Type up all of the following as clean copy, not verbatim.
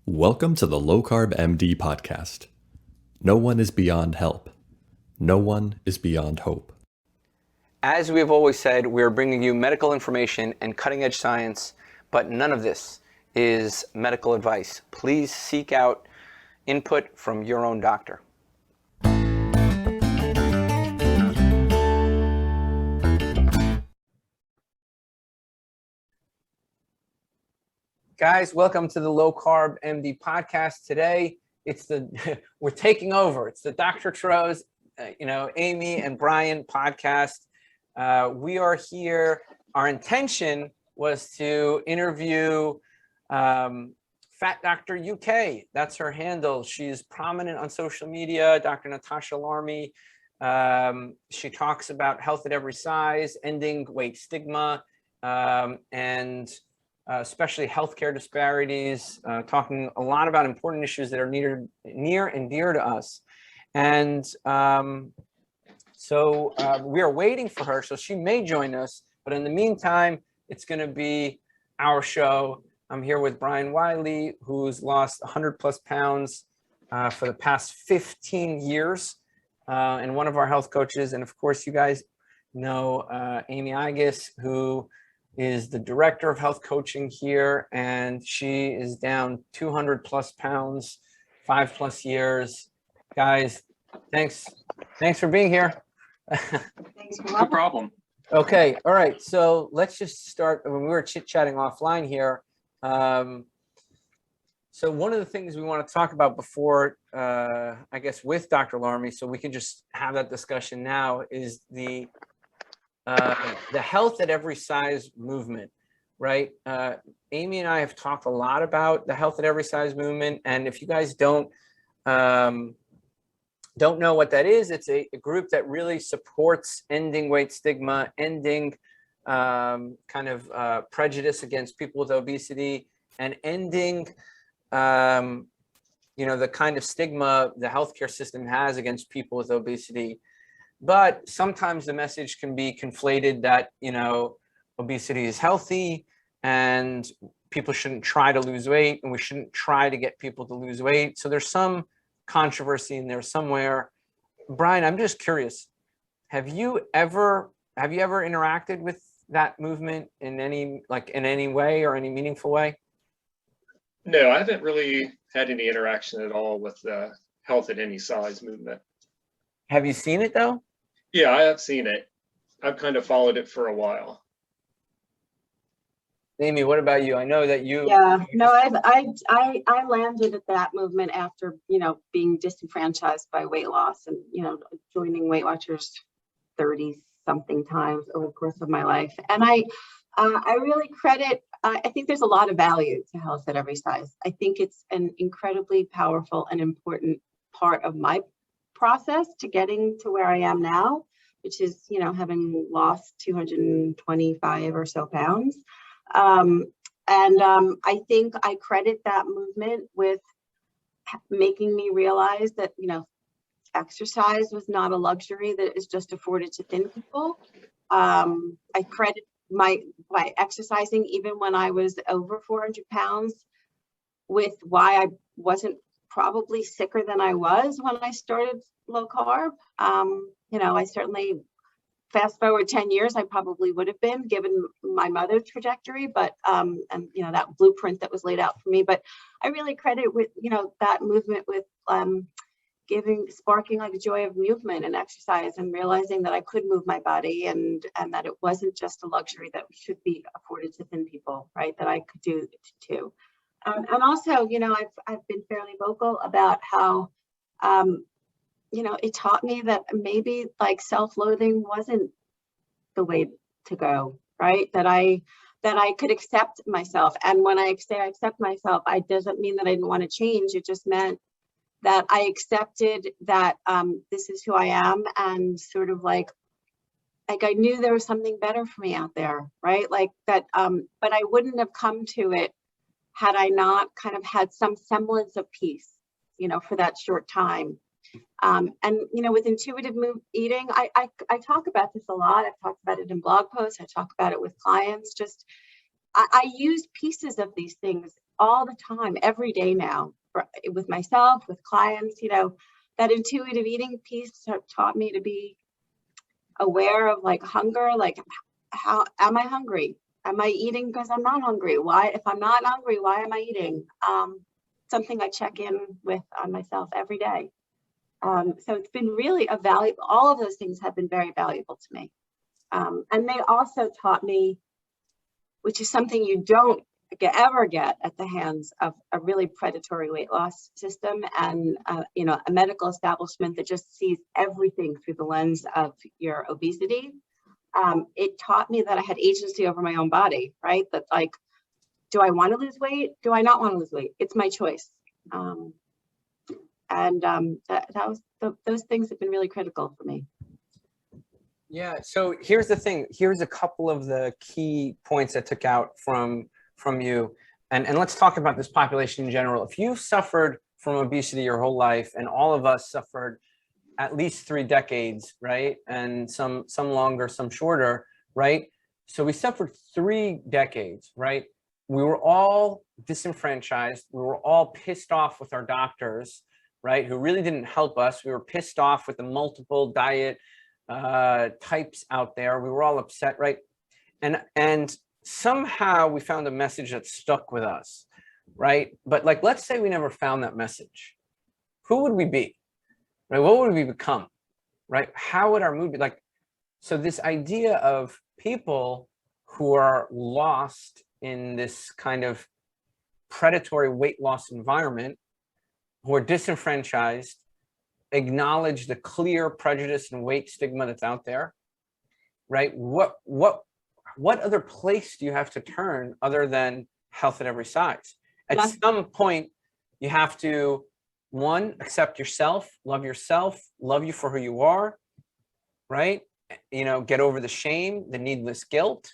Welcome to the LowCarbMD podcast. No one is beyond help. No one is beyond hope. As we've always said, we're bringing you medical information and cutting-edge science, but none of this is medical advice. Please seek out input from your own doctor. Guys, welcome to the LowCarbMD podcast. Today, we're taking over. It's the Dr. Tro's, Amy and Brian podcast. We are here. Our intention was to interview Fat Dr. UK. That's her handle. She's prominent on social media, Dr. Natasha Larmie. She talks about health at every size, ending weight stigma, and especially healthcare disparities, talking a lot about important issues that are near and dear to us. And so we are waiting for her, so she may join us. But in the meantime, it's going to be our show. I'm here with Brian Wiley, who's lost 100 plus pounds for the past 15 years, and one of our health coaches. And of course, you guys know Amy Eiges, who is the director of health coaching here, and she is down 200 plus pounds, 5+ years. Guys, thanks for being here. Thanks for no problem. Okay, all right, so let's just start. When we were chit-chatting offline here, so one of the things we want to talk about before, I guess, with Dr. Larmie, so we can just have that discussion now, is the health at every size movement, right? Amy and I have talked a lot about the health at every size movement, and if you guys don't know what that is, it's a group that really supports ending weight stigma, ending prejudice against people with obesity, and ending the kind of stigma the healthcare system has against people with obesity. But sometimes the message can be conflated that, obesity is healthy and people shouldn't try to lose weight, and we shouldn't try to get people to lose weight. So there's some controversy in there somewhere. Brian, I'm just curious, have you ever interacted with that movement in any way or any meaningful way? No, I haven't really had any interaction at all with the health at any size movement. Have you seen it though? Yeah, I have seen it. I've kind of followed it for a while. Amy, what about you? I know that you. Yeah, no, I landed at that movement after, being disenfranchised by weight loss and, joining Weight Watchers 30 something times over the course of my life. And I really credit, I think there's a lot of value to health at every size. I think it's an incredibly powerful and important part of my process to getting to where I am now, which is, having lost 225 or so pounds. I think I credit that movement with making me realize that, exercise was not a luxury that is just afforded to thin people. I credit my exercising even when I was over 400 pounds with why I wasn't probably sicker than I was when I started low carb. I certainly, fast forward 10 years, I probably would have been, given my mother's trajectory, but and that blueprint that was laid out for me. But I really credit with that movement with sparking like a joy of movement and exercise, and realizing that I could move my body and that it wasn't just a luxury that should be afforded to thin people, right? That I could do it too. And also, I've been fairly vocal about how, it taught me that maybe like self-loathing wasn't the way to go, right? That I could accept myself. And when I say I accept myself, I doesn't mean that I didn't want to change. It just meant that I accepted that this is who I am, and sort of like I knew there was something better for me out there, right? Like that, but I wouldn't have come to it had I not kind of had some semblance of peace, for that short time. And, with intuitive eating, I talk about this a lot. I've talked about it in blog posts. I talk about it with clients. I use pieces of these things all the time, every day now, with myself, with clients. That intuitive eating piece taught me to be aware of like hunger, like how am I hungry? Am I eating because I'm not hungry? Why, if I'm not hungry, why am I eating? Something I check in with on myself every day. So it's been really a valuable, all of those things have been very valuable to me. And they also taught me, which is something you don't ever get at the hands of a really predatory weight loss system and a medical establishment that just sees everything through the lens of your obesity. It taught me that I had agency over my own body, right? That like, do I want to lose weight? Do I not want to lose weight? It's my choice. Those things have been really critical for me. Yeah. So here's the thing. Here's a couple of the key points I took out from you. And let's talk about this population in general. If you've suffered from obesity your whole life, and all of us suffered at least 3 decades, right? And some longer, some shorter, right? So we suffered 3 decades, right? We were all disenfranchised. We were all pissed off with our doctors, right? Who really didn't help us. We were pissed off with the multiple diet types out there. We were all upset, right? And somehow we found a message that stuck with us, right? But like, let's say we never found that message. Who would we be? Right? What would we become? Right? How would our mood be? Like, so this idea of people who are lost in this kind of predatory weight loss environment, who are disenfranchised, acknowledge the clear prejudice and weight stigma that's out there, right? What other place do you have to turn other than health at every size? At some point, you have to, one, accept yourself, love you for who you are, right? Get over the shame, the needless guilt.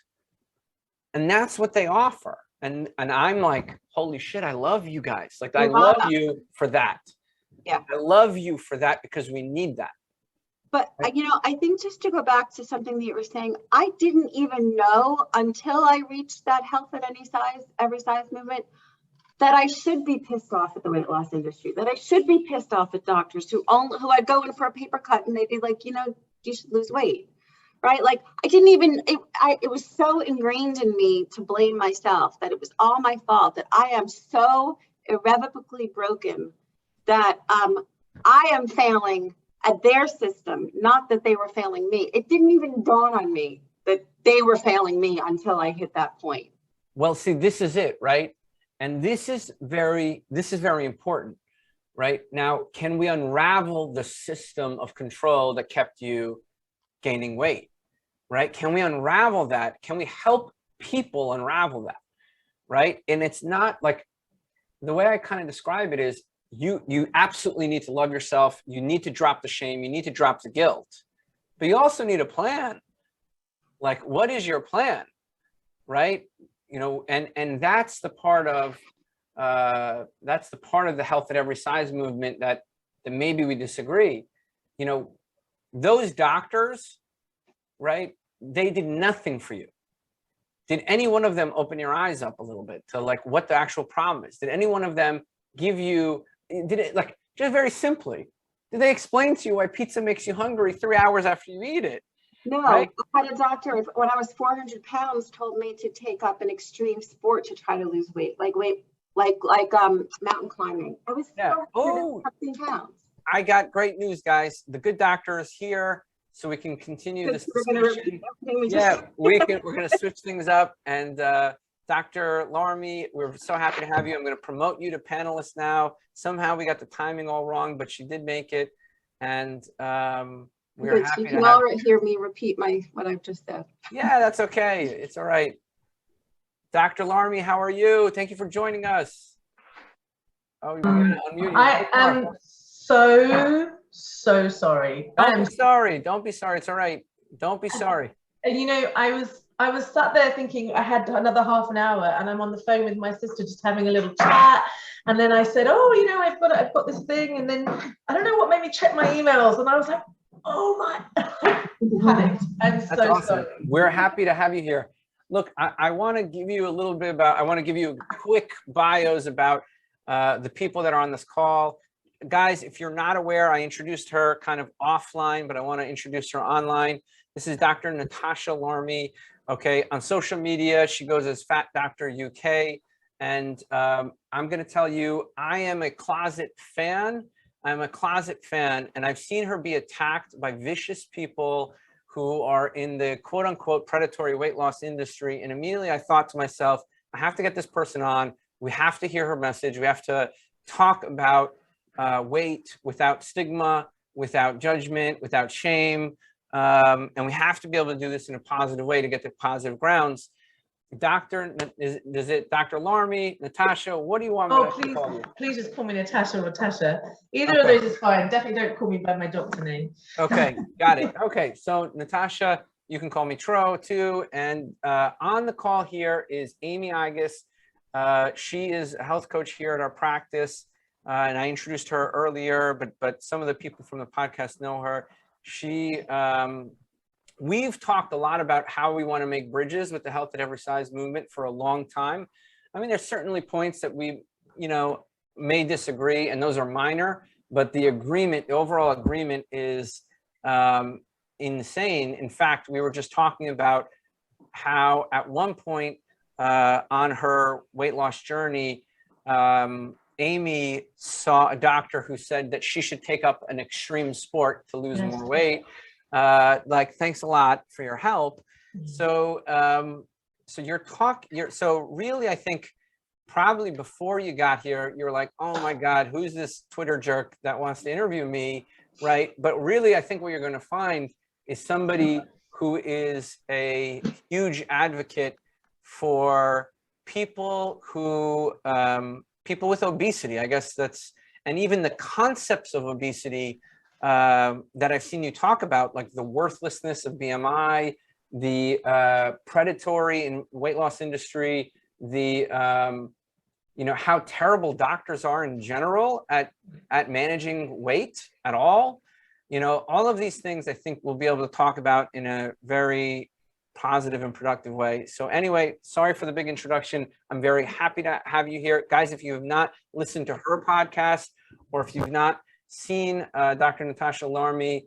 And that's what they offer. And I'm like, holy shit, I love you guys. Like, I love you for that. Yeah. I love you for that because we need that. But, I think just to go back to something that you were saying, I didn't even know until I reached that health at any size, every size movement, that I should be pissed off at the weight loss industry, that I should be pissed off at doctors who I'd go in for a paper cut and they'd be like, you should lose weight, right? Like, I didn't even, it was so ingrained in me to blame myself, that it was all my fault, that I am so irrevocably broken that I am failing at their system, not that they were failing me. It didn't even dawn on me that they were failing me until I hit that point. Well, see, this is it, right? And this is very important, right? Now, can we unravel the system of control that kept you gaining weight, right? Can we unravel that? Can we help people unravel that, right? And it's not like, the way I kind of describe it is, you absolutely need to love yourself. You need to drop the shame. You need to drop the guilt, but you also need a plan. Like, what is your plan? Right? And that's the part of the health at every size movement that maybe we disagree. Those doctors, right? They did nothing for you. Did any one of them open your eyes up a little bit to like what the actual problem is? Did any one of them give you, like, just very simply, did they explain to you why pizza makes you hungry 3 hours after you eat it? No, right? I had a doctor when I was 400 pounds told me to take up an extreme sport to try to lose weight, like mountain climbing. I was 415 pounds. I got great news, guys. The good doctor is here, so we can continue this discussion. We're going to switch things up. And Dr. Larmie, we're so happy to have you. I'm going to promote you to panelist now. Somehow we got the timing all wrong, but she did make it. And we're happy to have you. Hear me repeat what I've just said. Yeah, that's okay. It's all right. Dr. Larmie, how are you? Thank you for joining us. Oh, you're going to unmute. I am so sorry. Don't be sorry. Don't be sorry. It's all right. Don't be sorry. And I was sat there thinking I had another half an hour, and I'm on the phone with my sister just having a little chat. And then I said, I've got this thing. And then I don't know what made me check my emails. And I was like, oh my, panicked. I'm so awesome. sorry. We're happy to have you here. look, I want to give you a little bit about, I want to give you quick bios about the people that are on this call. Guys, if you're not aware, I introduced her kind of offline, but I want to introduce her online. This is Dr. Natasha Larmie. Okay, on social media, she goes as Fat Doctor UK. And I'm going to tell you, I am a closet fan. I'm a closet fan, and I've seen her be attacked by vicious people who are in the quote unquote predatory weight loss industry. And immediately I thought to myself, I have to get this person on. We have to hear her message. We have to talk about weight without stigma, without judgment, without shame. And we have to be able to do this in a positive way to get to positive grounds. Dr. Larmie, Natasha, what do you want me to call you? Please just call me Natasha or Tasha. Either of those is fine. Definitely don't call me by my doctor name. Okay, got it. Okay, so Natasha, you can call me Tro too. And on the call here is Amy Eiges. She is a health coach here at our practice. And I introduced her earlier, but some of the people from the podcast know her. We've talked a lot about how we want to make bridges with the Health at Every Size movement for a long time. I mean, there's certainly points that we, may disagree, and those are minor, but the overall agreement is insane. In fact, we were just talking about how at one point on her weight loss journey, Amy saw a doctor who said that she should take up an extreme sport to lose more weight. Thanks a lot for your help. So, so really, I think probably before you got here, you're like, oh my God, who's this Twitter jerk that wants to interview me, right? But really, I think what you're going to find is somebody who is a huge advocate for people who, people with obesity, I guess and even the concepts of obesity that I've seen you talk about, like the worthlessness of BMI, the predatory in weight loss industry, the how terrible doctors are in general at managing weight at all. All of these things I think we'll be able to talk about in a very positive and productive way. So anyway, sorry for the big introduction. I'm very happy to have you here. Guys, if you have not listened to her podcast, or if you've not seen Dr. Natasha Larmie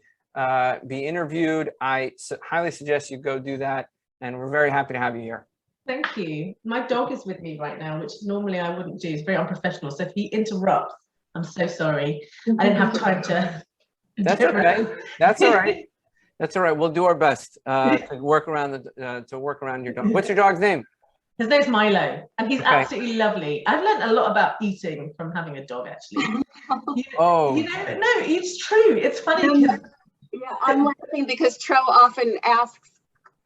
be interviewed, I highly suggest you go do that. And we're very happy to have you here. Thank you. My dog is with me right now, which normally I wouldn't do. It's very unprofessional. So if he interrupts, I'm so sorry. I didn't have time to. That's okay. That's all right. That's all right. We'll do our best to work around your dog. What's your dog's name? His name's Milo, and he's absolutely lovely. I've learned a lot about eating from having a dog, actually. No, it's true. It's funny. I'm laughing because Tro often asks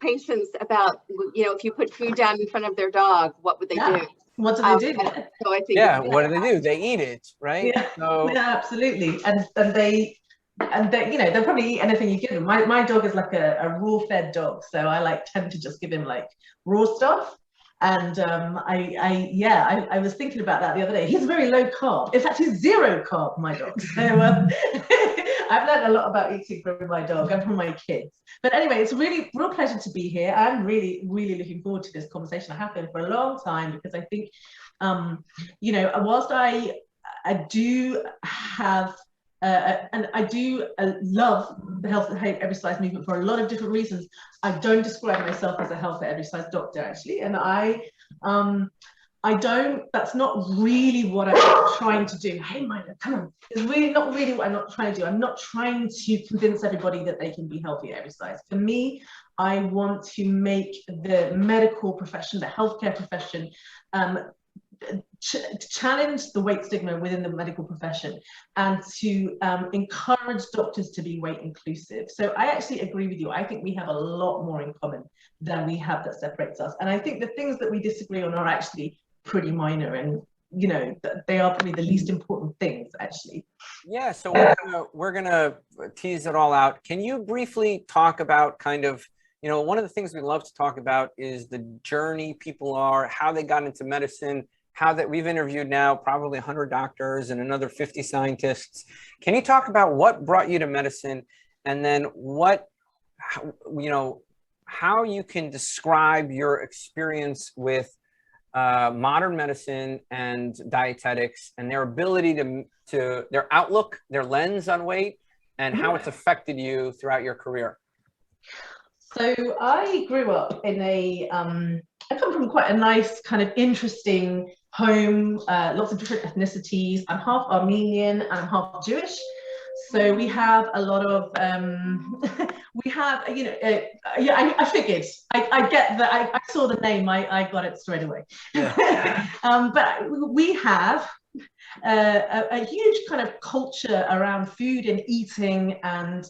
patients about, if you put food down in front of their dog, what would they do? What do they do? So I think what do they do? They eat it, right? Yeah, so, absolutely. And they they'll probably eat anything you give them. My dog is like a raw fed dog, so I tend to just give him raw stuff. And I was thinking about that the other day. He's very low carb. In fact, he's zero carb, my dog. So I've learned a lot about eating from my dog and from my kids. But anyway, it's a real pleasure to be here. I'm really, really looking forward to this conversation. I have been for a long time, because I think, whilst I do have and I do love the Health at Every Size movement for a lot of different reasons. I don't describe myself as a Health at Every Size doctor, actually, and I don't. That's not really what I'm trying to do. Hey, Milo, come on! It's really not really what I'm not trying to do. I'm not trying to convince everybody that they can be healthy at every size. For me, I want to make the medical profession, the healthcare profession, challenge the weight stigma within the medical profession, and to encourage doctors to be weight inclusive. So I actually agree with you. I think we have a lot more in common than we have that separates us. And I think the things that we disagree on are actually pretty minor, and they are probably the least important things, actually. Yeah, so we're gonna tease it all out. Can you briefly talk about kind of, one of the things we love to talk about is the journey people are, how they got into medicine, how that we've interviewed now probably 100 doctors and another 50 scientists. Can you talk about what brought you to medicine, and then how you can describe your experience with modern medicine and dietetics and their ability to their outlook, their lens on weight, and how it's affected you throughout your career. So I grew up in I come from quite a nice kind of interesting home, lots of different ethnicities. I'm half Armenian and I'm half Jewish. So we have a lot of, we have, you know, yeah, I figured, I get that, I saw the name, I got it straight away. Yeah. But we have a huge kind of culture around food and eating, and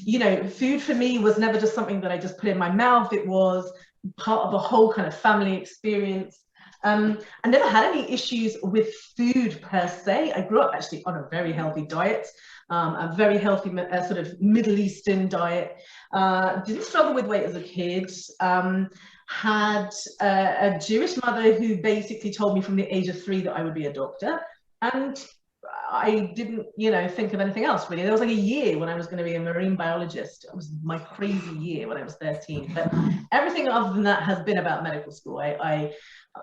you know, food for me was never just something that I just put in my mouth. It was part of a whole kind of family experience. I never had any issues with food per se. I grew up actually on a very healthy diet, a very healthy sort of Middle Eastern diet. Didn't struggle with weight as a kid. Had a Jewish mother who basically told me from the age of 3 that I would be a doctor. And I didn't, you know, think of anything else really. There was like a year when I was going to be a marine biologist. It was my crazy year when I was 13. But everything other than that has been about medical school.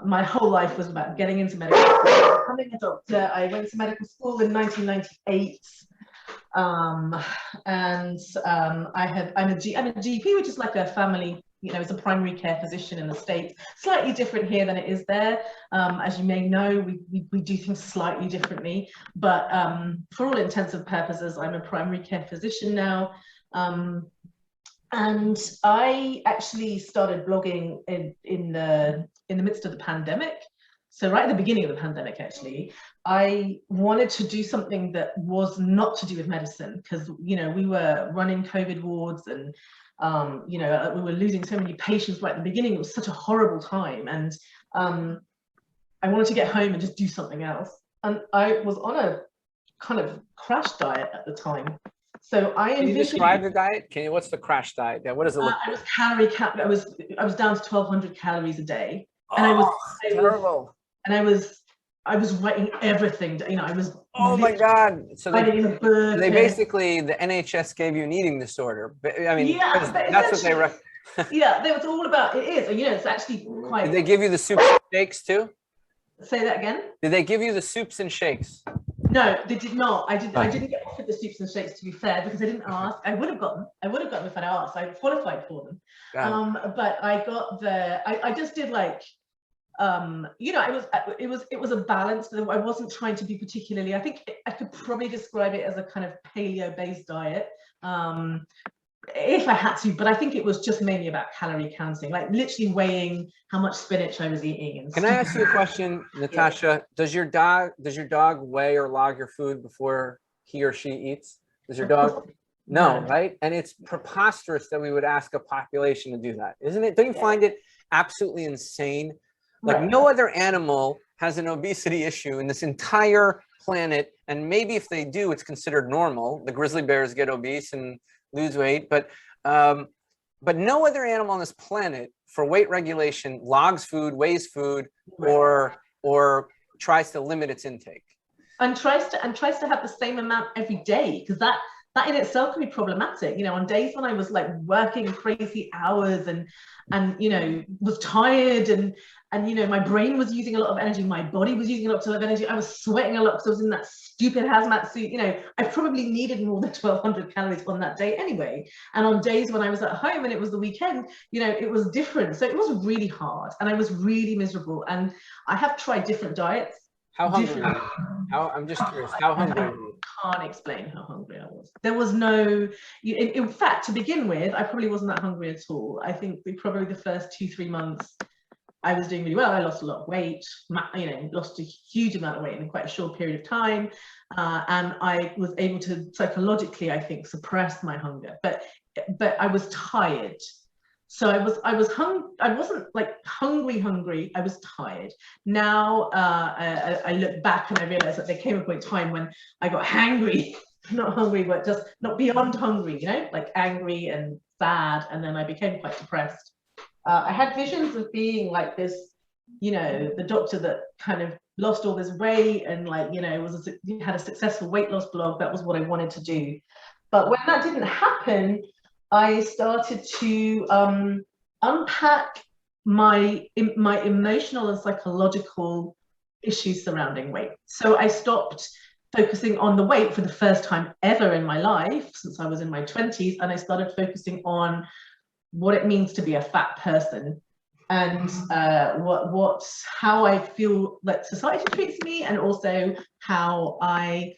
My whole life was about getting into medical school, becoming a doctor. I went to medical school in 1998. I'm a GP, which is like a family, you know, it's a primary care physician in the States. Slightly different here than it is there. As you may know, we do things slightly differently, but for all intents and purposes, I'm a primary care physician now. And I actually started blogging in the midst of the pandemic. So right at the beginning of the pandemic, actually, I wanted to do something that was not to do with medicine, because, you know, we were running COVID wards and, you know, we were losing so many patients right at the beginning. It was such a horrible time. And I wanted to get home and just do something else. And I was on a kind of crash diet at the time. So Can you describe the diet? What's the crash diet? What does it look like? I was down to 1,200 calories a day. And terrible. I was writing everything, you know, I was. Oh my God. So they basically, the NHS gave you an eating disorder. I mean, yeah, that's what they recommend. Yeah, it's all about, it is, you know, it's actually quite. Did they give you the soups and shakes too? Say that again? Did they give you the soups and shakes? No, they did not. I didn't get offered the soups and shakes, to be fair, because I didn't ask. I would have gotten them if I'd asked. I qualified for them. But I got I just did like, you know, it was a balance. I wasn't trying to be particularly, I think I could probably describe it as a kind of paleo-based diet, if I had to, but I think it was just mainly about calorie counting, like literally weighing how much spinach I was eating. And Can I ask you a question, Natasha? Yeah. Does your dog weigh or log your food before he or she eats? Does your dog? No, right? And it's preposterous that we would ask a population to do that, isn't it? Don't you find it absolutely insane? Like no other animal has an obesity issue in this entire planet, and maybe if they do, it's considered normal. The grizzly bears get obese and lose weight, but no other animal on this planet for weight regulation logs food, weighs food, or tries to limit its intake. And tries to have the same amount every day, because that in itself can be problematic. You know, on days when I was like working crazy hours and you know, was tired and you know, my brain was using a lot of energy, my body was using a lot of energy, I was sweating a lot because I was in that stupid hazmat suit. You know, I probably needed more than 1,200 calories on that day anyway. And on days when I was at home and it was the weekend, you know, it was different. So it was really hard and I was really miserable. And I have tried different diets. How hungry are you? I'm just curious, how hungry are you? I can't explain how hungry I was. There was no, in fact, to begin with, I probably wasn't that hungry at all. I think probably the first 2-3 months, I was doing really well. I lost a lot of weight, you know, lost a huge amount of weight in quite a short period of time. And I was able to psychologically, I think, suppress my hunger, but I was tired. So I wasn't like hungry, I was tired. Now I look back and I realized that there came a point in time when I got hangry, not hungry, but just not beyond hungry, you know, like angry and sad. And then I became quite depressed. I had visions of being like this, you know, the doctor that kind of lost all this weight and like, you know, had a successful weight loss blog. That was what I wanted to do. But when that didn't happen, I started to unpack my emotional and psychological issues surrounding weight. So I stopped focusing on the weight for the first time ever in my life since I was in my 20s, and I started focusing on what it means to be a fat person, and how I feel that society treats me, and also how I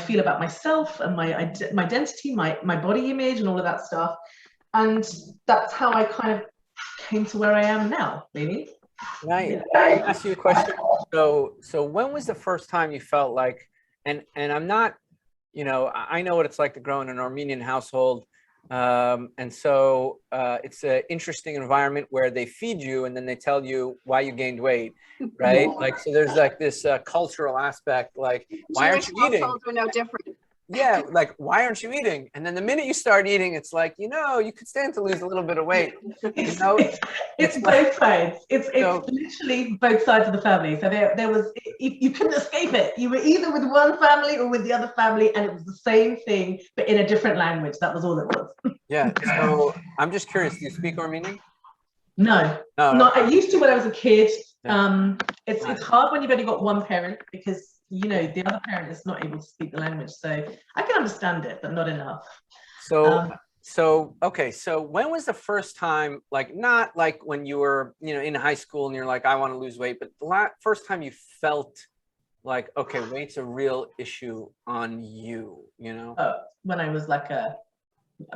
feel about myself and my identity, my body image, and all of that stuff. And that's how I kind of came to where I am now, really. Can I ask you a question? So when was the first time you felt like, and I'm not, I know what it's like to grow in an Armenian household. And so it's an interesting environment where they feed you and then they tell you why you gained weight, right? Like, so there's like this cultural aspect, like, why aren't you eating? Households are no different. Yeah, like, why aren't you eating? And then the minute you start eating, it's like, you could stand to lose a little bit of weight. It's both sides. It's literally both sides of the family. So there was, you couldn't escape it. You were either with one family or with the other family, and it was the same thing, but in a different language. That was all it was. Yeah. So I'm just curious, do you speak Armenian? No. I used to when I was a kid. It's hard when you've only got one parent, because the other parent is not able to speak the language. So I can understand it, but not enough. Okay. So when was the first time, like, not like when you were, in high school and you're like, I want to lose weight, but the first time you felt like, okay, weight's a real issue on you, when I was like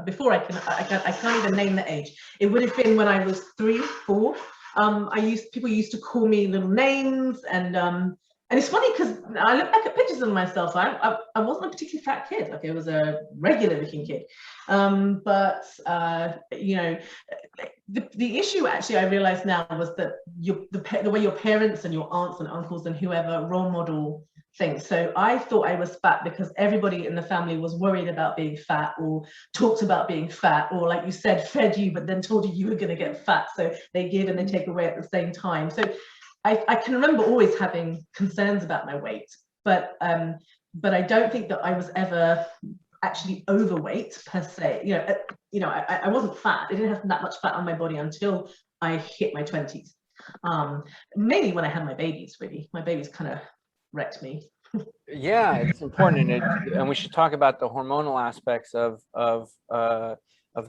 before I can't even name the age. It would have been when I was 3, 4. People used to call me little names, and it's funny because I look back at pictures of myself. I wasn't a particularly fat kid. Like, I was a regular looking kid. But the issue actually I realized now was that the way your parents and your aunts and uncles and whoever role model things. So I thought I was fat because everybody in the family was worried about being fat, or talked about being fat, or, like you said, fed you, but then told you were going to get fat. So they give and they take away at the same time. So I can remember always having concerns about my weight, but I don't think that I was ever actually overweight per se. I wasn't fat. I didn't have that much fat on my body until I hit my 20s. Mainly when I had my babies, really. My babies kind of wrecked me. Yeah, it's important, and we should talk about the hormonal aspects of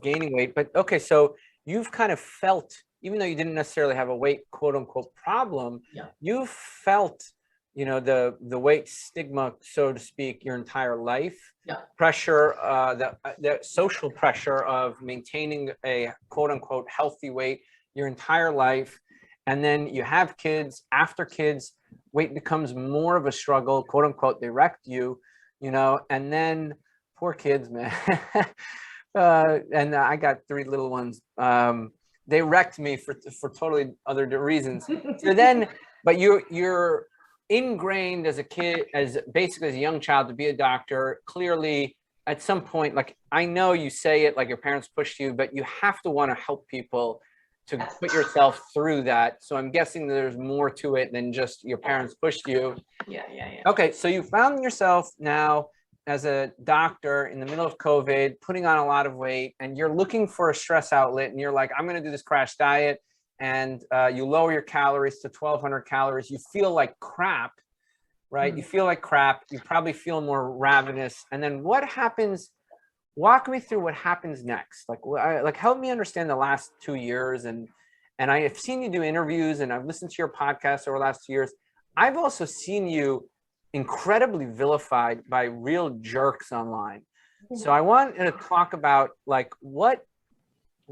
gaining weight. But okay, so you've kind of felt, even though you didn't necessarily have a weight quote unquote problem, you felt, the weight stigma, so to speak, your entire life. Pressure, the social pressure of maintaining a quote unquote healthy weight your entire life. And then you have kids. After kids, weight becomes more of a struggle, quote unquote. They wrecked you, and then poor kids, man. And I got 3 little ones. They wrecked me for totally other reasons. So then, but you're ingrained as a kid, as basically as a young child, to be a doctor. Clearly, at some point, like, I know you say it like your parents pushed you, but you have to want to help people to put yourself through that. So I'm guessing there's more to it than just your parents pushed you. Yeah. Okay, so you found yourself now as a doctor in the middle of COVID, putting on a lot of weight, and you're looking for a stress outlet, and you're like, I'm going to do this crash diet, and you lower your calories to 1,200 calories. You feel like crap, right? You feel like crap. You probably feel more ravenous. And then what happens? Walk me through what happens next. Like help me understand the last 2 years. And I have seen you do interviews, and I've listened to your podcast over the last 2 years. I've also seen you incredibly vilified by real jerks online. So I want to talk about, like, what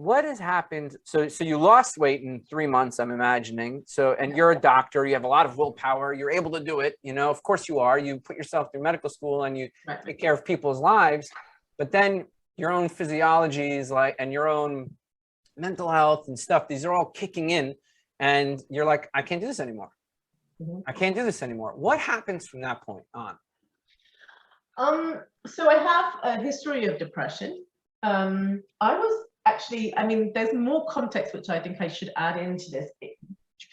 has happened. So you lost weight in 3 months, I'm imagining. So, and you're a doctor, you have a lot of willpower, you're able to do it. Of course you are. You put yourself through medical school and you take care of people's lives. But then your own physiologies, and your own mental health and stuff, these are all kicking in, and you're like, I can't do this anymore. I can't do this anymore. What happens from that point on? So I have a history of depression. I was actually, there's more context which I think I should add into this.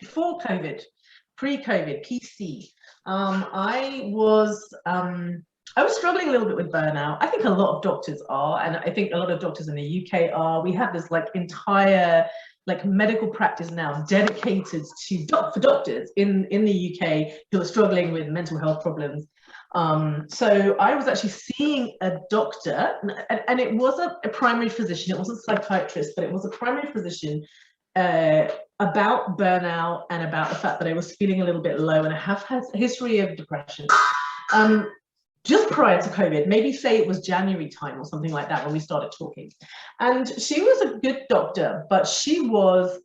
Before COVID, pre-COVID, PC, I was I was struggling a little bit with burnout. I think a lot of doctors are, and I think a lot of doctors in the UK are. We have this like entire like medical practice now dedicated to for doctors in the UK who are struggling with mental health problems. So I was actually seeing a doctor, and it was a primary physician. It wasn't a psychiatrist, but it was a primary physician about burnout and about the fact that I was feeling a little bit low, and I have had a history of depression. Just prior to COVID, maybe say it was January time or something like that when we started talking. And she was a good doctor, but she was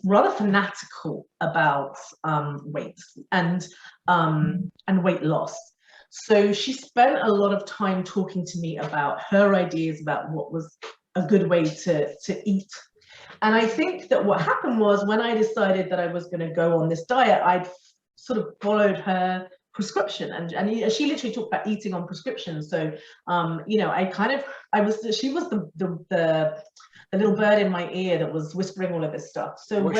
rather fanatical about weight and weight loss. So she spent a lot of time talking to me about her ideas about what was a good way to eat. And I think that what happened was when I decided that I was going to go on this diet, I'd sort of followed her prescription, and she literally talked about eating on prescription. So you know, she was the little bird in my ear that was whispering all of this stuff. So was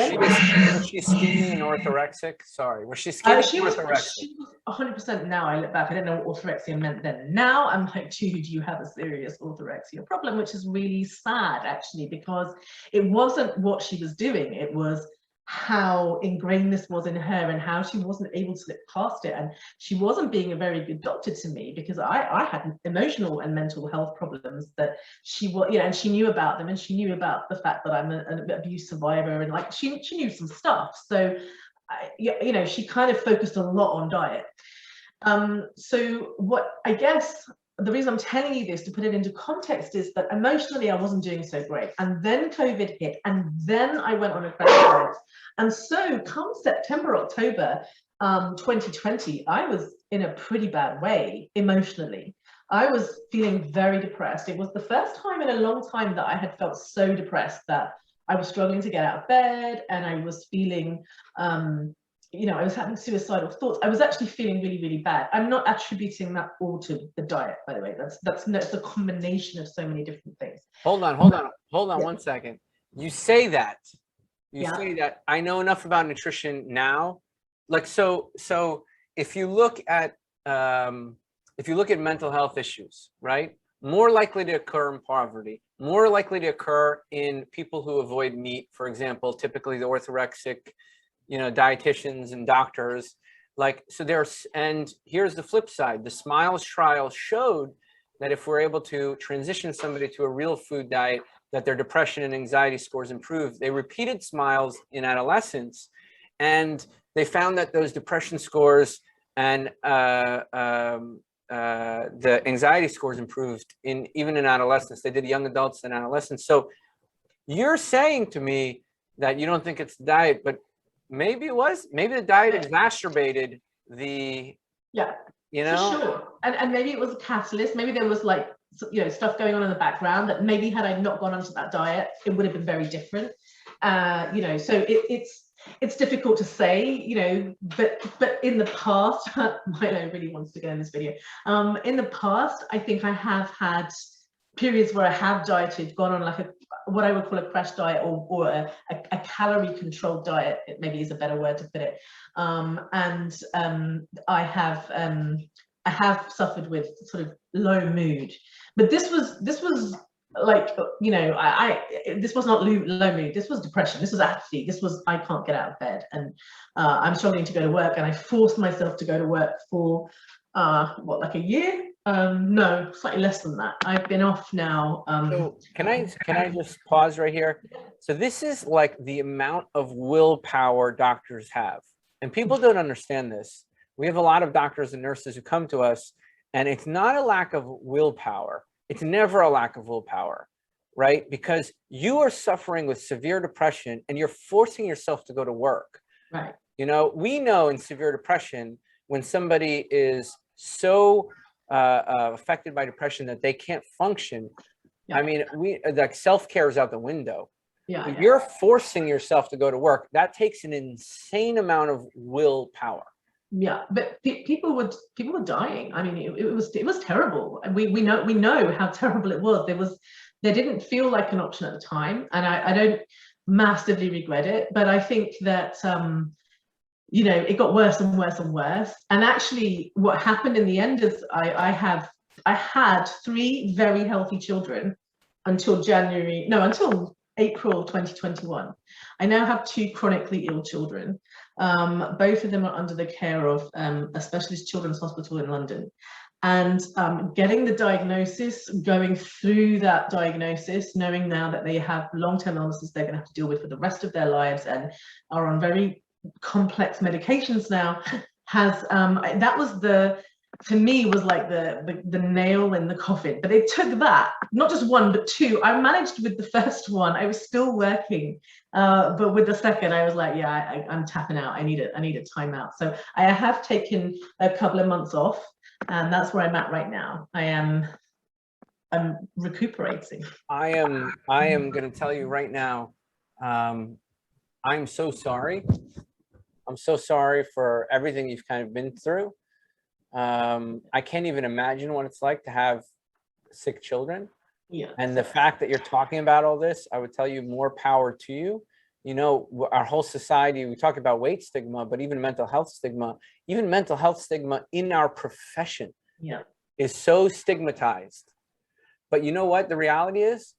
she skinny and orthorexic? Sorry, was she skinny and orthorexic? She was 100%. Now I look back, I didn't know what orthorexia meant then. Now I'm like, dude, you have a serious orthorexia problem, which is really sad actually, because it wasn't what she was doing, it was how ingrained this was in her and how she wasn't able to look past it. And she wasn't being a very good doctor to me, because I had emotional and mental health problems that she was, you know, and she knew about them, and she knew about the fact that I'm an abuse survivor, and like she knew some stuff. So you know, she kind of focused a lot on diet. So what I guess the reason I'm telling you this, to put it into context, is that emotionally I wasn't doing so great, and then COVID hit, and then I went on a crash diet. And so come September, October 2020, I was in a pretty bad way emotionally. I was feeling very depressed. It was the first time in a long time that I had felt so depressed that I was struggling to get out of bed, and I was feeling you know, I was having suicidal thoughts. I was actually feeling really, really bad. I'm not attributing that all to the diet, by the way. That's a combination of so many different things. Hold on Yeah. 1 second. You say that. You Yeah. say that. I know enough about nutrition now. Like, so if you look at mental health issues, right? More likely to occur in poverty, more likely to occur in people who avoid meat, for example, typically the orthorexic, you know, dietitians and doctors. Like, so there's, and here's the flip side. The SMILES trial showed that if we're able to transition somebody to a real food diet, that their depression and anxiety scores improved. They repeated SMILES in adolescents, and they found that those depression scores and the anxiety scores improved even in adolescents. They did young adults and adolescents. So you're saying to me that you don't think it's diet, but maybe it was. Maybe the diet exacerbated the, you know, for sure. And maybe it was a catalyst. Maybe there was like, you know, stuff going on in the background that maybe had I not gone onto that diet, it would have been very different. You know, so it's difficult to say, you know, but in the past, Milo really wants to go in this video. In the past, I think I have had periods where I have dieted, gone on like what I would call a crash diet, or a calorie controlled diet, it maybe is a better word to put it. I have suffered with sort of low mood, but this was like, you know, this was not low mood, this was depression, this was apathy, this was I can't get out of bed, and I'm struggling to go to work, and I forced myself to go to work for what, like a year? No, slightly less than that. I've been off now. So can I just pause right here? So this is like the amount of willpower doctors have, and people don't understand this. We have a lot of doctors and nurses who come to us, and it's not a lack of willpower. It's never a lack of willpower, right? Because you are suffering with severe depression and you're forcing yourself to go to work. Right. You know, we know in severe depression, when somebody is so affected by depression that they can't function. I mean, like self-care is out the window. You're forcing yourself to go to work. That takes an insane amount of willpower. Yeah, but people were dying. I mean, it was terrible, and we know how terrible it was. There didn't feel like an option at the time, and I don't massively regret it. But I think that you know, it got worse and worse and worse. And actually what happened in the end is I had 3 very healthy children until April 2021. I now have 2 chronically ill children. Both of them are under the care of a specialist children's hospital in London. And getting the diagnosis, going through that diagnosis, knowing now that they have long-term illnesses they're going to have to deal with for the rest of their lives and are on very complex medications now, has that was to me was like the nail in the coffin. But it took that, not just 1 but 2. I managed with the first one. I was still working, but with the second I was like, yeah, I'm tapping out. I need a timeout. So I have taken a couple of months off, and that's where I'm at right now. I'm recuperating. I am going to tell you right now, I'm so sorry. I'm so sorry for everything you've kind of been through. I can't even imagine what it's like to have sick children. Yeah. And the fact that you're talking about all this, I would tell you, more power to you. You know, our whole society, we talk about weight stigma, but even mental health stigma in our profession, yeah, is so stigmatized. But you know what the reality is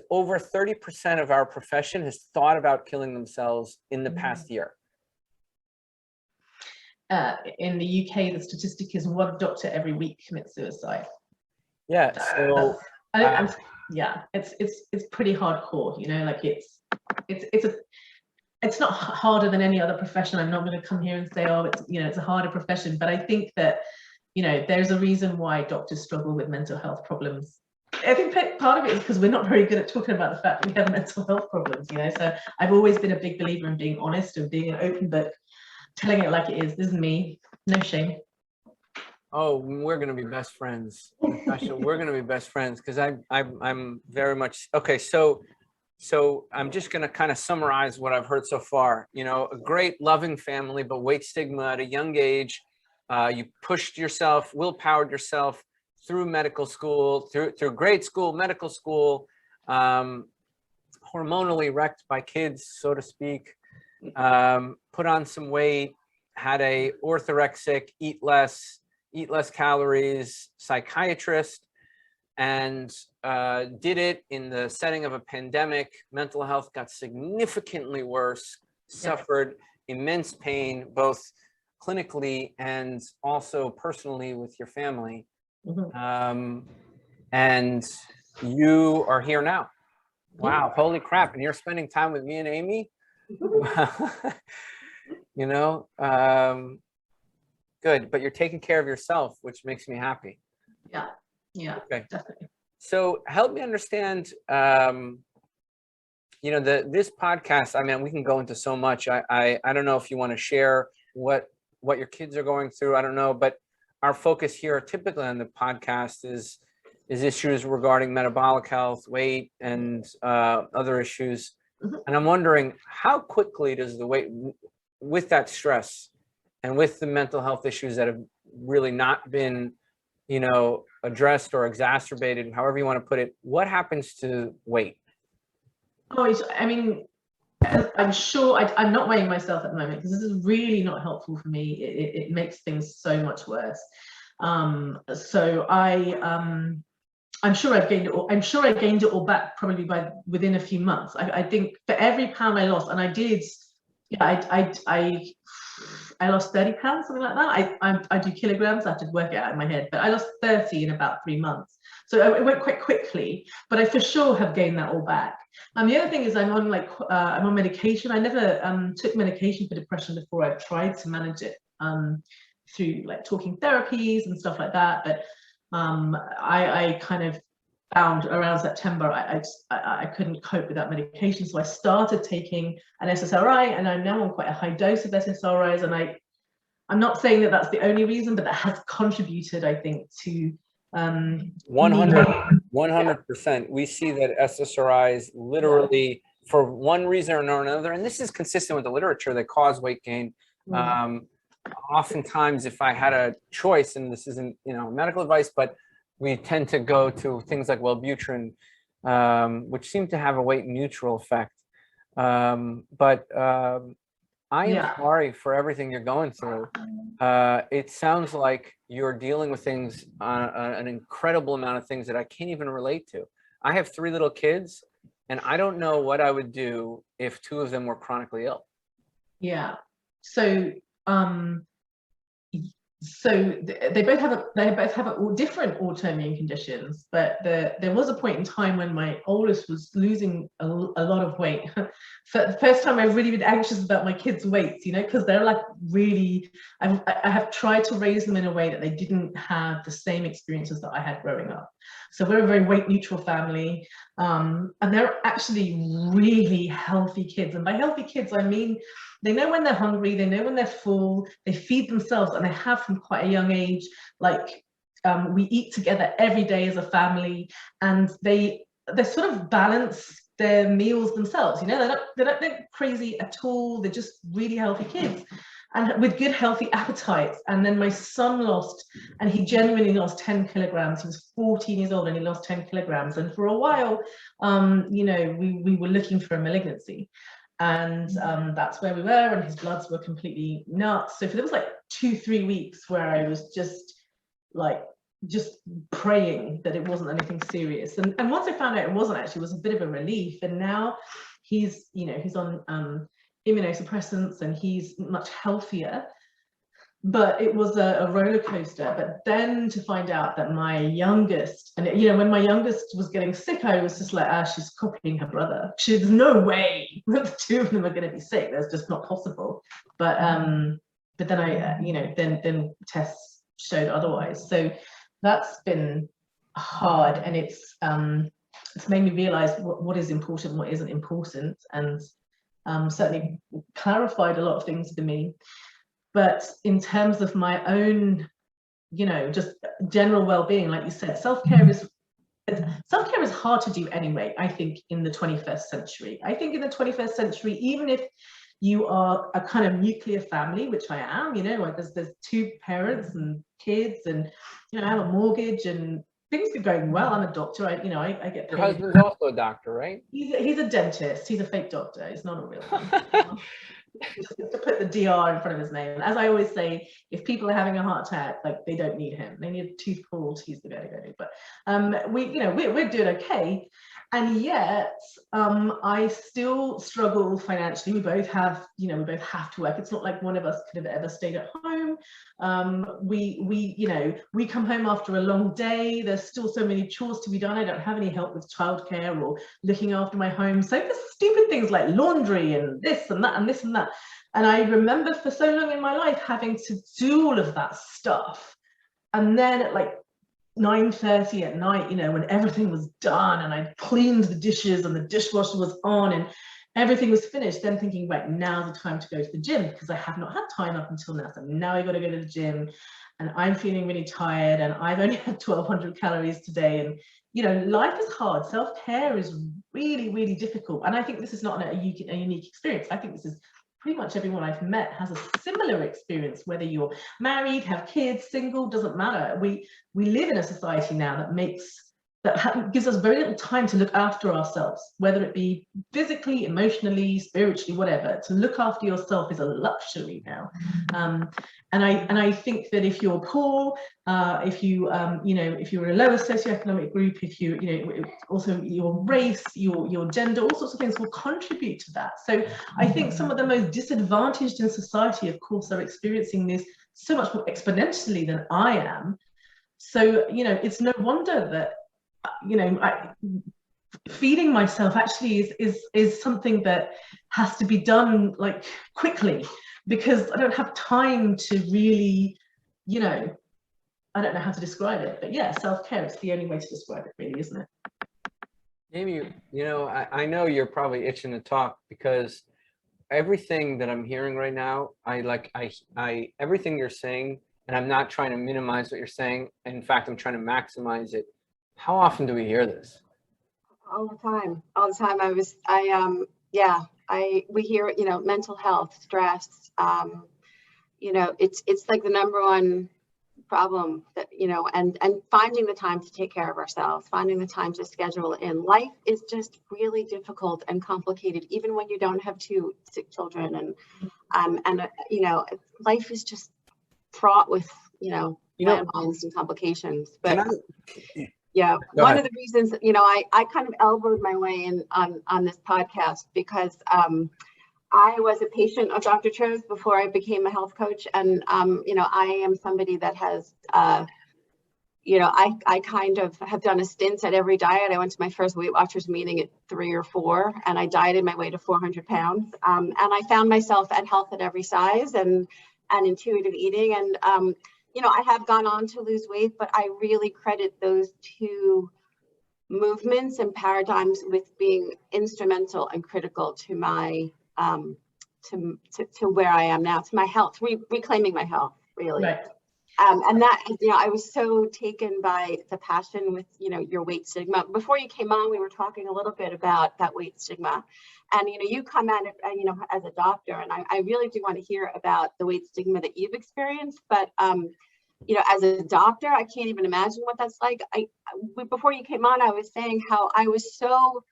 over 30% of our profession has thought about killing themselves in the past year. In the UK, the statistic is 1 doctor every week commits suicide. Yeah. So yeah, it's pretty hardcore, you know, like it's not harder than any other profession. I'm not going to come here and say, oh, it's a harder profession, but I think that, you know, there's a reason why doctors struggle with mental health problems. I think part of it is because we're not very good at talking about the fact that we have mental health problems, you know. So I've always been a big believer in being honest and being an open book, telling it like it is. This is me, no shame. Oh, we're going to be best friends, Natasha. We're going to be best friends because I'm very much okay. So I'm just going to kind of summarize what I've heard so far. You know, a great loving family, but weight stigma at a young age. You pushed yourself, willpowered yourself through medical school, through grade school, medical school, hormonally wrecked by kids, so to speak. Put on some weight, had a orthorexic, eat less calories psychiatrist, and did it in the setting of a pandemic. Mental health got significantly worse, suffered immense pain, both clinically and also personally with your family. And you are here now. Wow, holy crap. And you're spending time with me and Amy. You know, good, but you're taking care of yourself, which makes me happy. Yeah, okay, definitely. So help me understand, you know, this podcast. I mean, we can go into so much. I don't know if you want to share what your kids are going through. I don't know, but our focus here typically on the podcast is issues regarding metabolic health, weight, and other issues. And I'm wondering, how quickly does the weight, with that stress and with the mental health issues that have really not been, you know, addressed or exacerbated, however you want to put it, what happens to weight? Oh, I mean, I'm sure I'm not weighing myself at the moment because this is really not helpful for me. It makes things so much worse. So I'm sure I've gained it all. I'm sure I gained it all back probably within a few months. I think for every pound I lost, and I did, yeah, I lost 30 pounds, something like that. I do kilograms. I have to work it out in my head, but I lost 30 in about 3 months. So it went quite quickly, but I for sure have gained that all back. And the other thing is I'm on medication. I never took medication for depression before. I tried to manage it through like talking therapies and stuff like that. But I kind of found around September, I couldn't cope with that medication. So I started taking an SSRI, and I'm now on quite a high dose of SSRIs. And I'm not saying that that's the only reason, but that has contributed, I think, to 100%. We see that SSRIs literally, for one reason or another, and this is consistent with the literature, they cause weight gain. Oftentimes, if I had a choice, and this isn't, you know, medical advice, but we tend to go to things like Wellbutrin, which seem to have a weight neutral effect. I am Yeah. sorry for everything you're going through. It sounds like you're dealing with things, an incredible amount of things that I can't even relate to. I have 3 little kids, and I don't know what I would do if 2 of them were chronically ill. Yeah. So, they both have different autoimmune conditions, but there was a point in time when my oldest was losing a lot of weight. For the first time, I've really been anxious about my kids' weights, because they're like really, I have tried to raise them in a way that they didn't have the same experiences that I had growing up. So we're a very weight neutral family, and they're actually really healthy kids. And by healthy kids, I mean, they know when they're hungry, they know when they're full, they feed themselves, and they have from quite a young age. Like, we eat together every day as a family, and they sort of balance their meals themselves. They're not crazy at all. They're just really healthy kids, and with good healthy appetites. And then my son lost, and he genuinely lost 10 kilograms. He was 14 years old and he lost 10 kilograms. And for a while, we were looking for a malignancy. And that's where we were, and his bloods were completely nuts. So there was like 2-3 weeks where I was just praying that it wasn't anything serious. And once I found out it wasn't, actually, it was a bit of a relief. And now he's on immunosuppressants, and he's much healthier. But it was a roller coaster. But then to find out that my youngest, and when my youngest was getting sick, I was just like, she's copying her brother. There's no way that the 2 of them are going to be sick. That's just not possible. But then I, then tests showed otherwise. So that's been hard, and it's made me realize what is important, what isn't important, and certainly clarified a lot of things for me. But in terms of my own, just general well-being, like you said, self-care is hard to do anyway, I think, in the 21st century. I think in the 21st century, even if you are a kind of nuclear family, which I am, there's 2 parents and kids, and, I have a mortgage, and things are going well. I'm a doctor. I get paid. Your husband's also a doctor, right? He's a dentist. He's a fake doctor. He's not a real one. Just to put the DR in front of his name. As I always say, if people are having a heart attack, like, they don't need him. They need a tooth pulled. He's the guy to go to. But we're doing okay. And yet, I still struggle financially. We both have to work. It's not like one of us could have ever stayed at home. We come home after a long day. There's still so many chores to be done. I don't have any help with childcare or looking after my home. So there's stupid things like laundry and this and that and this and that. And I remember for so long in my life having to do all of that stuff. And then at like 9:30 at night, when everything was done and I cleaned the dishes and the dishwasher was on and everything was finished, then thinking, right, now's the time to go to the gym, because I have not had time up until now. So now I got to go to the gym, and I'm feeling really tired, and I've only had 1,200 calories today. And, life is hard. Self-care is really, really difficult. And I think this is not a unique experience. I think this is pretty much everyone I've met has a similar experience, whether you're married, have kids, single, doesn't matter. We live in a society now that gives us very little time to look after ourselves, whether it be physically, emotionally, spiritually, whatever. To look after yourself is a luxury now. And I think that if you're poor, if you're a lower socioeconomic group, if also your race, your gender, all sorts of things will contribute to that. So I think some of the most disadvantaged in society, of course, are experiencing this so much more exponentially than I am. So, it's no wonder that, feeding myself actually is something that has to be done like quickly, because I don't have time to really, I don't know how to describe it, but yeah, self-care is the only way to describe it, really, isn't it? Amy, I know you're probably itching to talk, because everything that I'm hearing right now, I everything you're saying, and I'm not trying to minimize what you're saying. In fact, I'm trying to maximize it. How often do we hear this? All the time. We hear, mental health, stress, it's like the number one problem that, and finding the time to take care of ourselves, finding the time to schedule in. Life is just really difficult and complicated, even when you don't have 2 sick children. And You know, life is just fraught with, you know, landmines and complications. But yeah, one of the reasons, you know, I kind of elbowed my way in on this podcast because I was a patient of Dr. Cho's before I became a health coach. And, you know, I am somebody that has, you know, I kind of have done a stint at every diet. I went to my first Weight Watchers meeting at 3 or 4, and I dieted my way to 400 pounds. And I found myself at Health at Every Size and intuitive eating. And, you know, I have gone on to lose weight, but I really credit those two movements and paradigms with being instrumental and critical to my, to where I am now, to my health, reclaiming my health, really. Right. And that, you know, I was so taken by the passion with, you know, your weight stigma. Before you came on, we were talking a little bit about that weight stigma. And, you know, you come at it, you know, as a doctor, and I really do want to hear about the weight stigma that you've experienced. But, you know, as a doctor, I can't even imagine what that's like. Before you came on, I was saying how I was so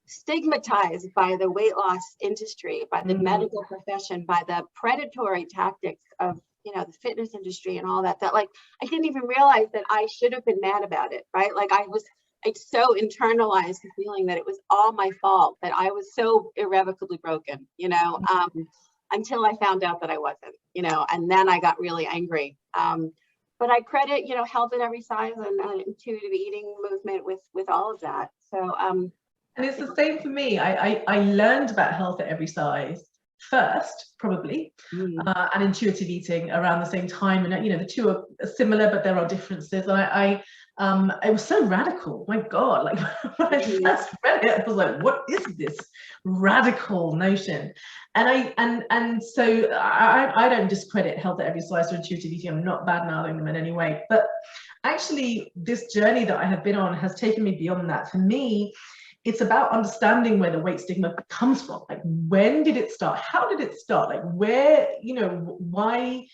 stigmatized by the weight loss industry, by the medical profession, by the predatory tactics of, you know, the fitness industry and all that, that like, I didn't even realize that I should have been mad about it, right? Like I so internalized the feeling that it was all my fault, that I was so irrevocably broken, you know, until I found out that I wasn't, you know, and then I got really angry. But I credit, you know, Health at Every Size and intuitive eating movement with all of that. So, and it's the same for me. I learned about Health at Every Size first, probably, and intuitive eating around the same time. And, you know, the two are similar, but there are differences. And it was so radical. My God, like when I first read it, I was like, what is this radical notion? And so I don't discredit Health at Every Size or intuitive eating. I'm not bad-mouthing them in any way. But actually, this journey that I have been on has taken me beyond that. For me, it's about understanding where the weight stigma comes from. Like, when did it start? How did it start? Like, where, you know, why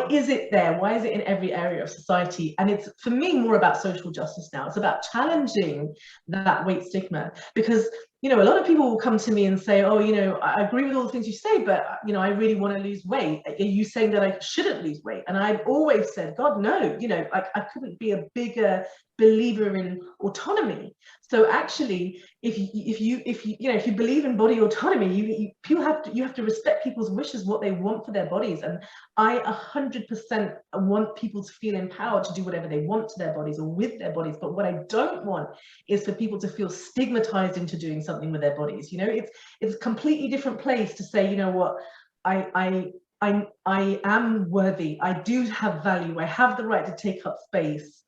is it there? Why is it in every area of society? And it's, for me, more about social justice now. It's about challenging that weight stigma, because, you know, a lot of people will come to me and say, oh, you know, I agree with all the things you say, but, you know, I really want to lose weight. Are you saying that I shouldn't lose weight? And I've always said, God, no, you know, I couldn't be a bigger believer in autonomy. So actually, if you believe in body autonomy, you have to respect people's wishes, what they want for their bodies. And I 100% want people to feel empowered to do whatever they want to their bodies or with their bodies. But what I don't want is for people to feel stigmatized into doing something with their bodies. You know, it's a completely different place to say, you know what, I am worthy, I do have value, I have the right to take up space,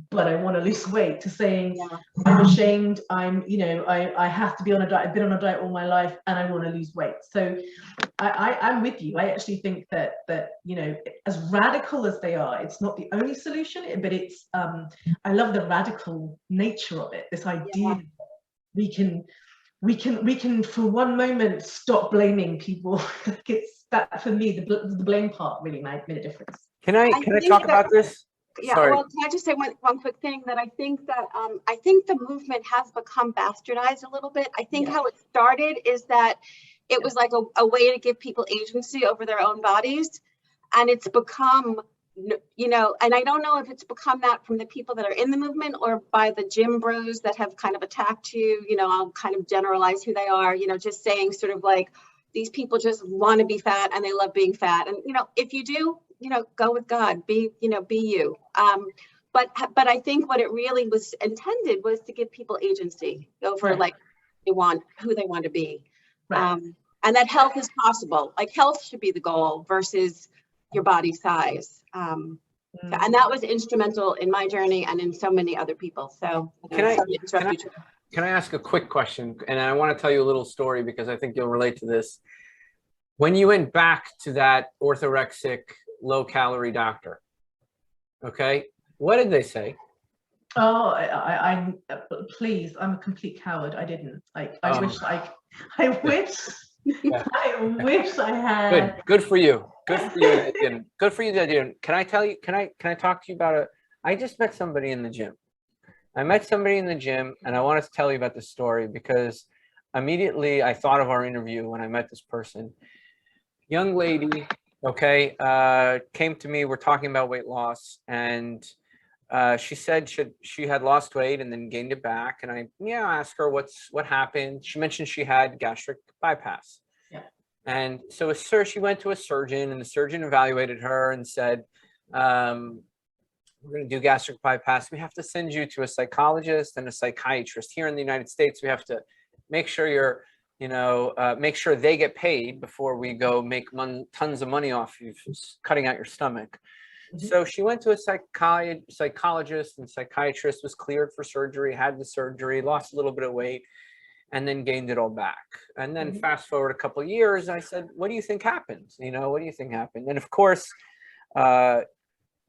but I want to lose weight, to saying, I'm ashamed, I have to be on a diet, I've been on a diet all my life and I want to lose weight. So I'm with you. I actually think that you know, as radical as they are, it's not the only solution, but it's I love the radical nature of it, this idea that we can for one moment stop blaming people. Like, it's that, for me, the blame part really made a difference. Can I talk about this? Yeah, Sorry. well, can I just say one quick thing, that I think that I think the movement has become bastardized a little bit. I think how it started is that it was like a way to give people agency over their own bodies, and it's become, you know, and I don't know if it's become that from the people that are in the movement or by the gym bros that have kind of attacked you. You know, I'll kind of generalize who they are, you know, just saying sort of like, these people just want to be fat and they love being fat. And, you know, if you do, you know, go with God, be you. But I think what it really was intended was to give people agency over like who they want to be. Right. And that health is possible. Like, health should be the goal versus your body size. And that was instrumental in my journey and in so many other people. So Can I ask a quick question? And I want to tell you a little story because I think you'll relate to this. When you went back to that orthorexic, low-calorie doctor, okay, what did they say? Oh, please, I'm a complete coward. I didn't. Like, I wish I wish I had. Good for you. Good for you that you didn't. Good for you that you didn't. Can I tell you? Can I talk to you about it? I just met somebody in the gym. And I wanted to tell you about this story because immediately I thought of our interview when I met this person. young lady, okay, came to me. We're talking about weight loss, and she said she had lost weight and then gained it back. And I asked her what happened. She mentioned she had gastric bypass. Yeah. And so she went to a surgeon, and the surgeon evaluated her and said, we're going to do gastric bypass. We have to send you to a psychologist and a psychiatrist. Here in the United States, we have to make sure make sure they get paid before we go make tons of money off you cutting out your stomach. Mm-hmm. So she went to a psychologist and psychiatrist, was cleared for surgery, had the surgery, lost a little bit of weight, and then gained it all back. And then fast forward a couple of years, I said, what do you think happened? What do you think happened? And of course,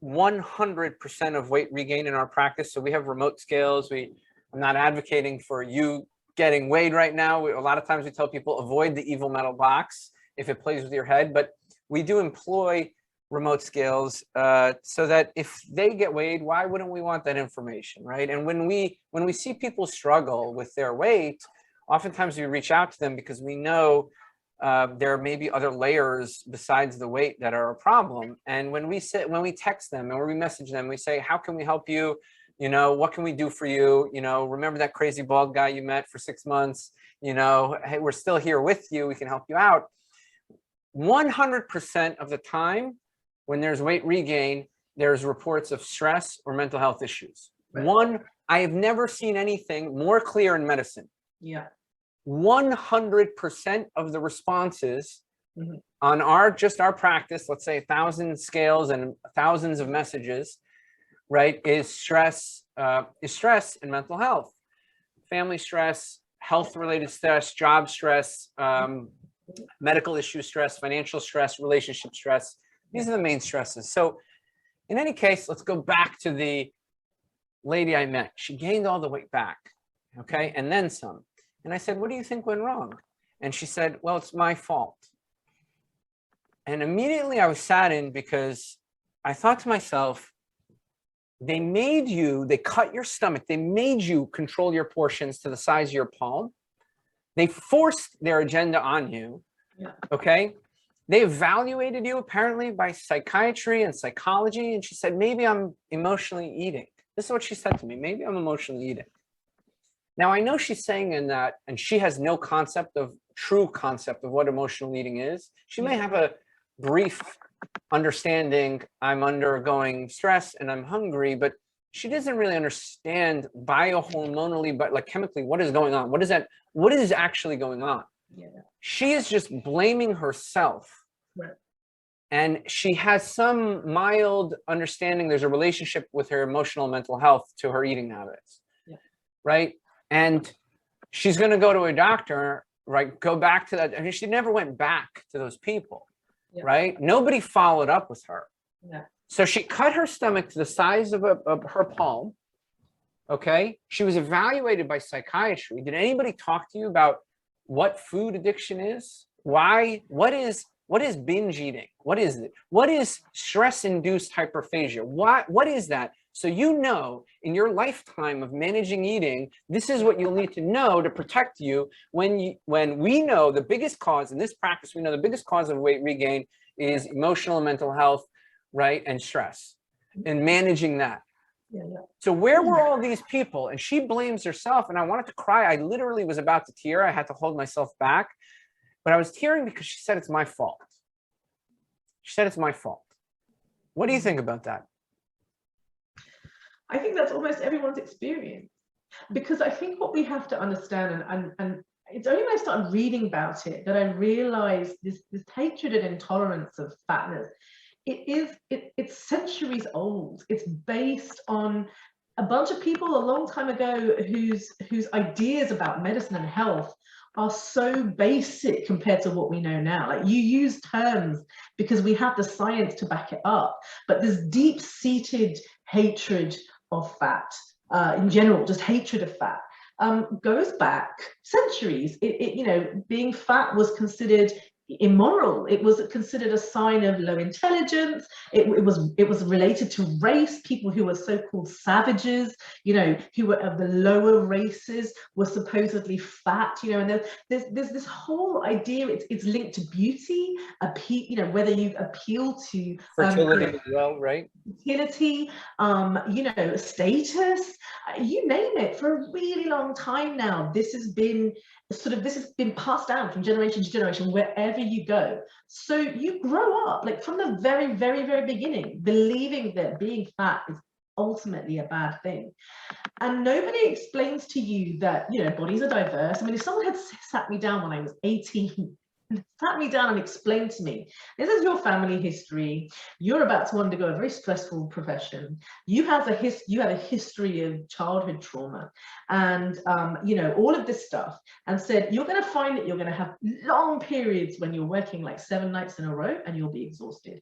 100% of weight regain in our practice. So we have remote scales. I'm not advocating for you getting weighed right now. A lot of times we tell people avoid the evil metal box if it plays with your head, but we do employ remote scales so that if they get weighed, why wouldn't we want that information, right? And when we see people struggle with their weight, oftentimes we reach out to them because we know there may be other layers besides the weight that are a problem. And when we text them or we message them, we say, how can we help you? What can we do for you? Remember that crazy bald guy you met for 6 months? Hey, we're still here with you. We can help you out. 100% of the time when there's weight regain, there's reports of stress or mental health issues. Right. I have never seen anything more clear in medicine. Yeah. 100% of the responses on our practice, let's say 1,000 scales and thousands of messages, right, is stress and mental health, family stress, health-related stress, job stress, medical issue stress, financial stress, relationship stress. These are the main stresses. So in any case, let's go back to the lady I met. She gained all the weight back, okay, and then some. And I said, what do you think went wrong? And she said, well, it's my fault. And immediately I was saddened because I thought to myself, they cut your stomach. They made you control your portions to the size of your palm. They forced their agenda on you. Yeah. Okay. They evaluated you apparently by psychiatry and psychology. And she said, maybe I'm emotionally eating. This is what she said to me. Maybe I'm emotionally eating. Now, I know she's saying in that, and she has no true concept of what emotional eating is. She may have a brief understanding, I'm undergoing stress and I'm hungry, but she doesn't really understand biohormonally, but like chemically, what is going on? What is actually going on? Yeah. She is just blaming herself. Right. And she has some mild understanding there's a relationship with her emotional mental health to her eating habits. Yeah. Right. And she's going to go to a doctor, right? Go back to that. I mean, she never went back to those people, right? Nobody followed up with her. Yeah. So she cut her stomach to the size of her palm. Okay. She was evaluated by psychiatry. Did anybody talk to you about what food addiction is? Why? What is binge eating? What is it? What is stress-induced hyperphagia? What is that? So in your lifetime of managing eating, this is what you'll need to know to protect you when we know the biggest cause in this practice, we know the biggest cause of weight regain is emotional and mental health, right? And stress and managing that. Yeah. So where were all these people? And she blames herself, and I wanted to cry. I literally was about to tear. I had to hold myself back, but I was tearing because she said it's my fault. She said it's my fault. What do you think about that? I think that's almost everyone's experience, because I think what we have to understand, and it's only when I started reading about it that I realized this hatred and intolerance of fatness. It's centuries old. It's based on a bunch of people a long time ago whose ideas about medicine and health are so basic compared to what we know now. Like, you use terms because we have the science to back it up, but this deep-seated hatred of fat in general, just hatred of fat, goes back centuries. Being fat was considered immoral. It was considered a sign of low intelligence. It was related to race. People who were so-called savages, you know, who were of the lower races, were supposedly fat, you know. And there's this whole idea. It's linked to beauty, you know, whether you appeal to fertility as well, right? Fertility, you know, status, you name it. For a really long time now, this has been passed down from generation to generation wherever you go. So you grow up, like, from the very, very, very beginning, believing that being fat is ultimately a bad thing. And nobody explains to you that, you know, bodies are diverse. I mean, if someone had sat me down when I was 18 and sat me down and explained to me, this is your family history, you're about to undergo a very stressful profession, you had a history of childhood trauma, and you know, all of this stuff, and said, you're going to find that you're going to have long periods when you're working like 7 nights in a row and you'll be exhausted,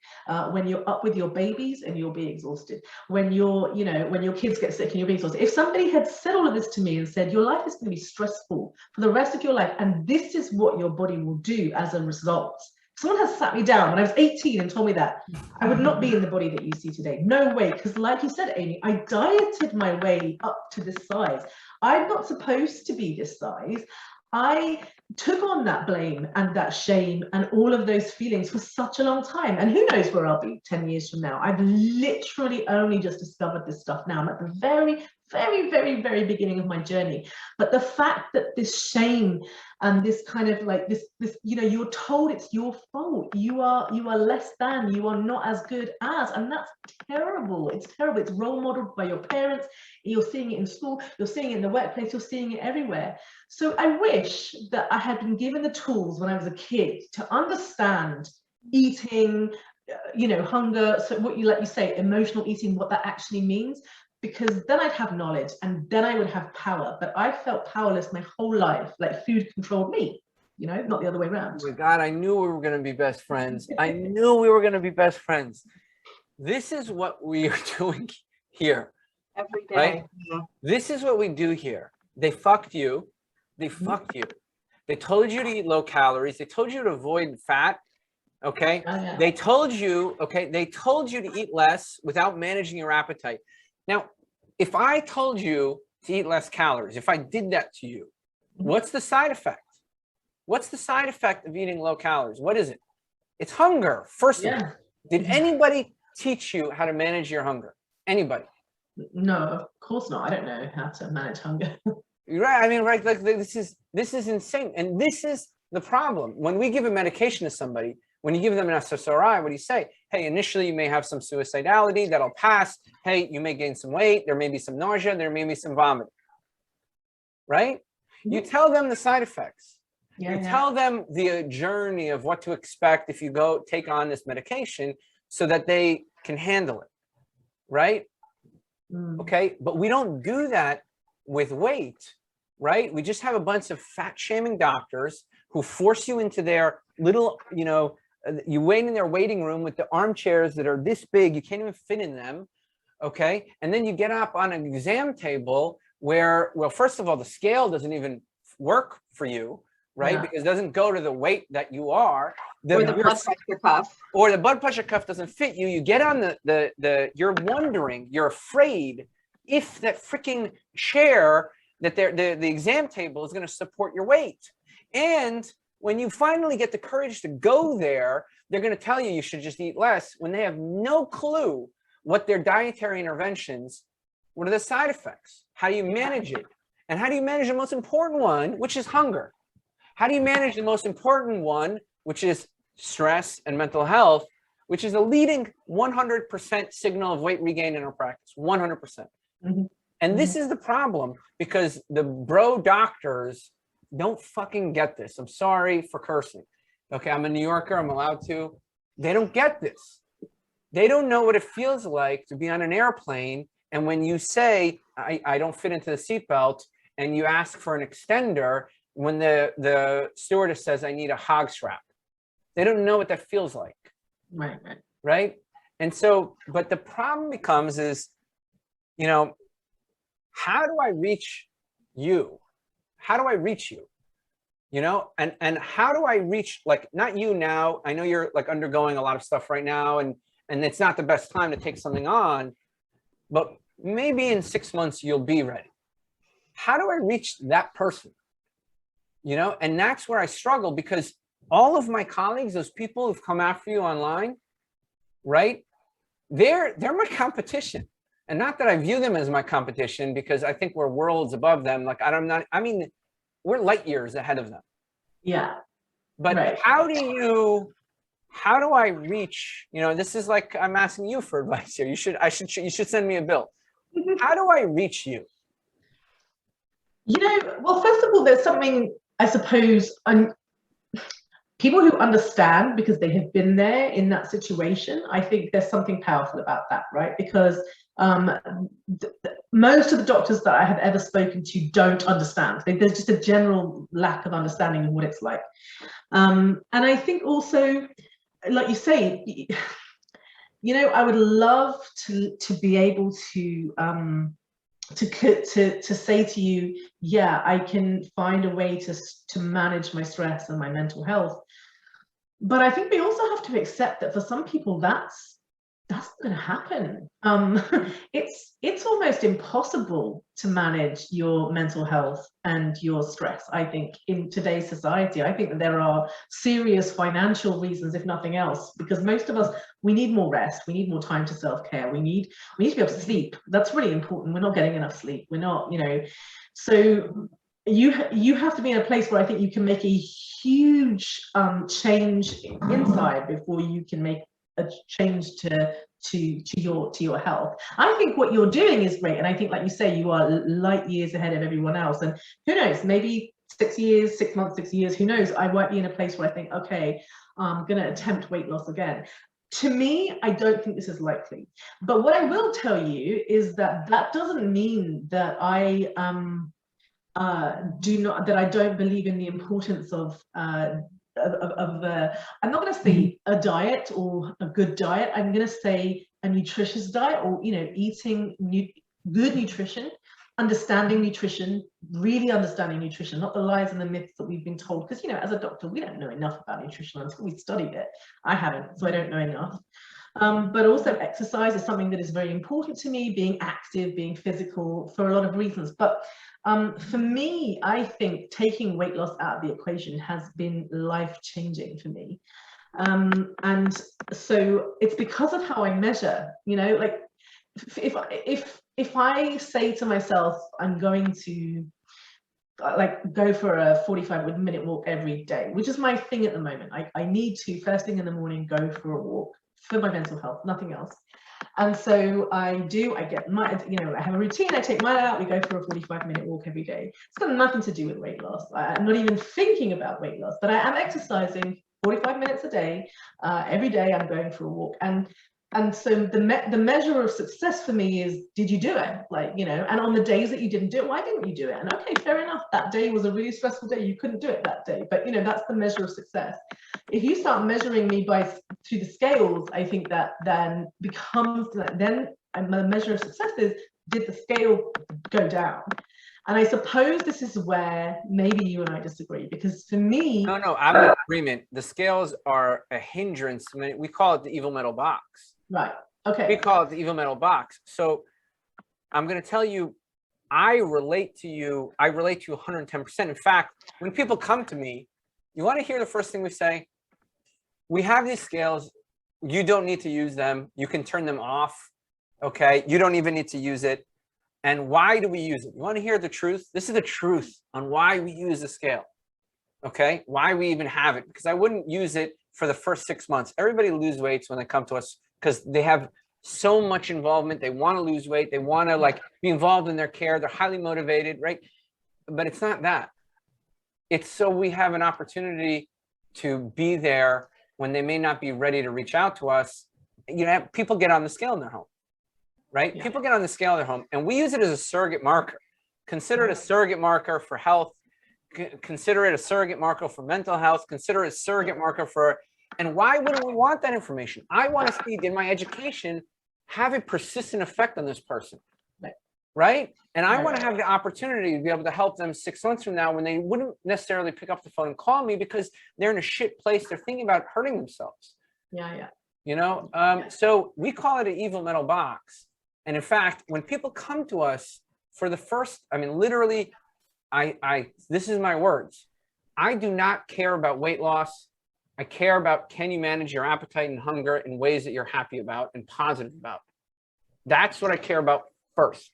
when you're up with your babies and you'll be exhausted, when you're, you know, when your kids get sick and you'll be exhausted. If somebody had said all of this to me and said, your life is going to be stressful for the rest of your life, and this is what your body will do as a result. Someone has sat me down when I was 18 and told me that, I would not be in the body that you see today. No way. Because like you said, Amy, I dieted my way up to this size. I'm not supposed to be this size. I took on that blame and that shame and all of those feelings for such a long time. And who knows where I'll be 10 years from now. I've literally only just discovered this stuff now. I'm at the very, very, very, very beginning of my journey. But the fact that this shame and this kind of like this, you know, you're told it's your fault. You are less than, you are not as good as, and that's terrible. It's terrible. It's role modeled by your parents. You're seeing it in school. You're seeing it in the workplace. You're seeing it everywhere. So I wish that I had been given the tools when I was a kid to understand eating, you know, hunger. So what you, like you say, emotional eating, what that actually means. Because then I'd have knowledge and then I would have power. But I felt powerless my whole life, like food controlled me, you know, not the other way around. Oh my God, I knew we were going to be best friends. I knew we were going to be best friends. This is what we are doing here. Every day. Right? Yeah. This is what we do here. They fucked you. They fucked you. They told you to eat low calories. They told you to avoid fat. Okay. Oh, yeah. They told you, okay, they told you to eat less without managing your appetite. Now, if I told you to eat less calories, if I did that to you, what's the side effect? What's the side effect of eating low calories? What is it? It's hunger. First of all, did anybody teach you how to manage your hunger? Anybody? No, of course not. I don't know how to manage hunger. Right. I mean, right. Like this is insane. And this is the problem. When we give a medication to somebody, when you give them an SSRI, what do you say? Hey, initially you may have some suicidality, that'll pass. Hey, you may gain some weight. There may be some nausea. There may be some vomiting. Right? You tell them the side effects. You tell them the journey of what to expect if you go take on this medication so that they can handle it. Right? Okay. But we don't do that with weight. Right? We just have a bunch of fat shaming doctors who force you into their little, you know, you wait in their waiting room with the armchairs that are this big, you can't even fit in them, okay? And then you get up on an exam table where, well, first of all, the scale doesn't even work for you, right? Because it doesn't go to the weight that you are. Or the blood pressure cuff. Or the blood pressure cuff doesn't fit you. You get on you're wondering, you're afraid if that freaking chair, that the exam table is gonna support your weight. And when you finally get the courage to go there, they're going to tell you should just eat less when they have no clue what their dietary interventions, what are the side effects? How do you manage it? And how do you manage the most important one, which is hunger? How do you manage the most important one, which is stress and mental health, which is a leading 100% signal of weight regain in our practice, 100%. And this is the problem, because the bro doctors don't fucking get this. I'm sorry for cursing. Okay, I'm a New Yorker. I'm allowed to. They don't get this. They don't know what it feels like to be on an airplane. And when you say, I don't fit into the seatbelt, and you ask for an extender, when the stewardess says, I need a hog strap. They don't know what that feels like. Right? And so, but the problem becomes is, you know, how do I reach you? How do I reach you? you know, and how do I reach, like, not you now, I know you're like undergoing a lot of stuff right now, and it's not the best time to take something on, but maybe in 6 months you'll be ready. How do I reach that person? You know, and that's where I struggle, because all of my colleagues, those people who've come after you online, right? They're my competition. And not that I view them as my competition, because I think we're worlds above them. Like, I mean, we're light years ahead of them. Yeah. But right. how do I reach, you know, this is like, I'm asking you for advice here. You should send me a bill. How do I reach you? You know, well, first of all, there's something, I suppose, people who understand because they have been there in that situation, I think there's something powerful about that, right? Because most of the doctors that I have ever spoken to don't understand. There's just a general lack of understanding of what it's like. And I think also, like you say, you know, I would love to be able to say to you, yeah, I can find a way to manage my stress and my mental health. But I think we also have to accept that for some people, that's not going to happen. It's almost impossible to manage your mental health and your stress, I think, in today's society. I think that there are serious financial reasons, if nothing else, because most of us, we need more rest, we need more time to self-care, we need to be able to sleep. That's really important. We're not getting enough sleep. We're not, you know, so you have to be in a place where I think you can make a huge change inside before you can make a change to your health. I think what you're doing is great, and I think, like you say, you are light years ahead of everyone else. And who knows, maybe 6 years, 6 months, 6 years, who knows, I might be in a place where I think, okay, I'm going to attempt weight loss again. To me, I don't think this is likely. But what I will tell you is that doesn't mean that I don't believe in the importance of I'm not going to say a diet or a good diet. I'm going to say a nutritious diet, or, you know, eating good nutrition, understanding nutrition, really understanding nutrition, not the lies and the myths that we've been told. Because, you know, as a doctor, we don't know enough about nutrition until we studied it. I haven't, so I don't know enough. But also exercise is something that is very important to me, being active, being physical, for a lot of reasons. But for me, I think taking weight loss out of the equation has been life-changing for me. And so it's because of how I measure, you know, like if I say to myself, I'm going to like go for a 45-minute walk every day, which is my thing at the moment. I need to, first thing in the morning, go for a walk for my mental health, nothing else. And so I get my, you know, I have a routine, I take mine out, we go for a 45-minute walk every day. It's got nothing to do with weight loss. I'm not even thinking about weight loss, but I am exercising 45 minutes a day. Every day I'm going for a walk. And so the measure of success for me is, did you do it? Like, you know, and on the days that you didn't do it, why didn't you do it? And okay, fair enough. That day was a really stressful day. You couldn't do it that day. But, you know, that's the measure of success. If you start measuring me through the scales, I think that then becomes, then the measure of success is, did the scale go down? And I suppose this is where maybe you and I disagree, because for me... No, I'm in agreement. The scales are a hindrance. I mean, we call it the evil metal box. Right. Okay. We call it the evil metal box. So I'm going to tell you, I relate to you 110%. In fact, when people come to me, you want to hear the first thing we say? We have these scales. You don't need to use them. You can turn them off. Okay. You don't even need to use it. And why do we use it? You want to hear the truth? This is the truth on why we use the scale. Okay. Why we even have it? Because I wouldn't use it for the first 6 months. Everybody loses weight when they come to us because they have so much involvement. They want to lose weight. They want to like be involved in their care. They're highly motivated, right? But it's not that. It's so we have an opportunity to be there when they may not be ready to reach out to us. You know, people get on the scale in their home, right? Yeah. People get on the scale in their home, and we use it as a surrogate marker. Consider it a surrogate marker for health. Consider it a surrogate marker for mental health. Consider it a surrogate marker for, and why wouldn't we want that information? I want to see, did my education have a persistent effect on this person? Right. right? And I Right. want to have the opportunity to be able to help them 6 months from now when they wouldn't necessarily pick up the phone and call me because they're in a shit place. They're thinking about hurting themselves. Yeah. You know, so we call it an evil metal box. And in fact, when people come to us for the first, I mean, literally, this is my words. I do not care about weight loss. I care about, can you manage your appetite and hunger in ways that you're happy about and positive about? That's what I care about first.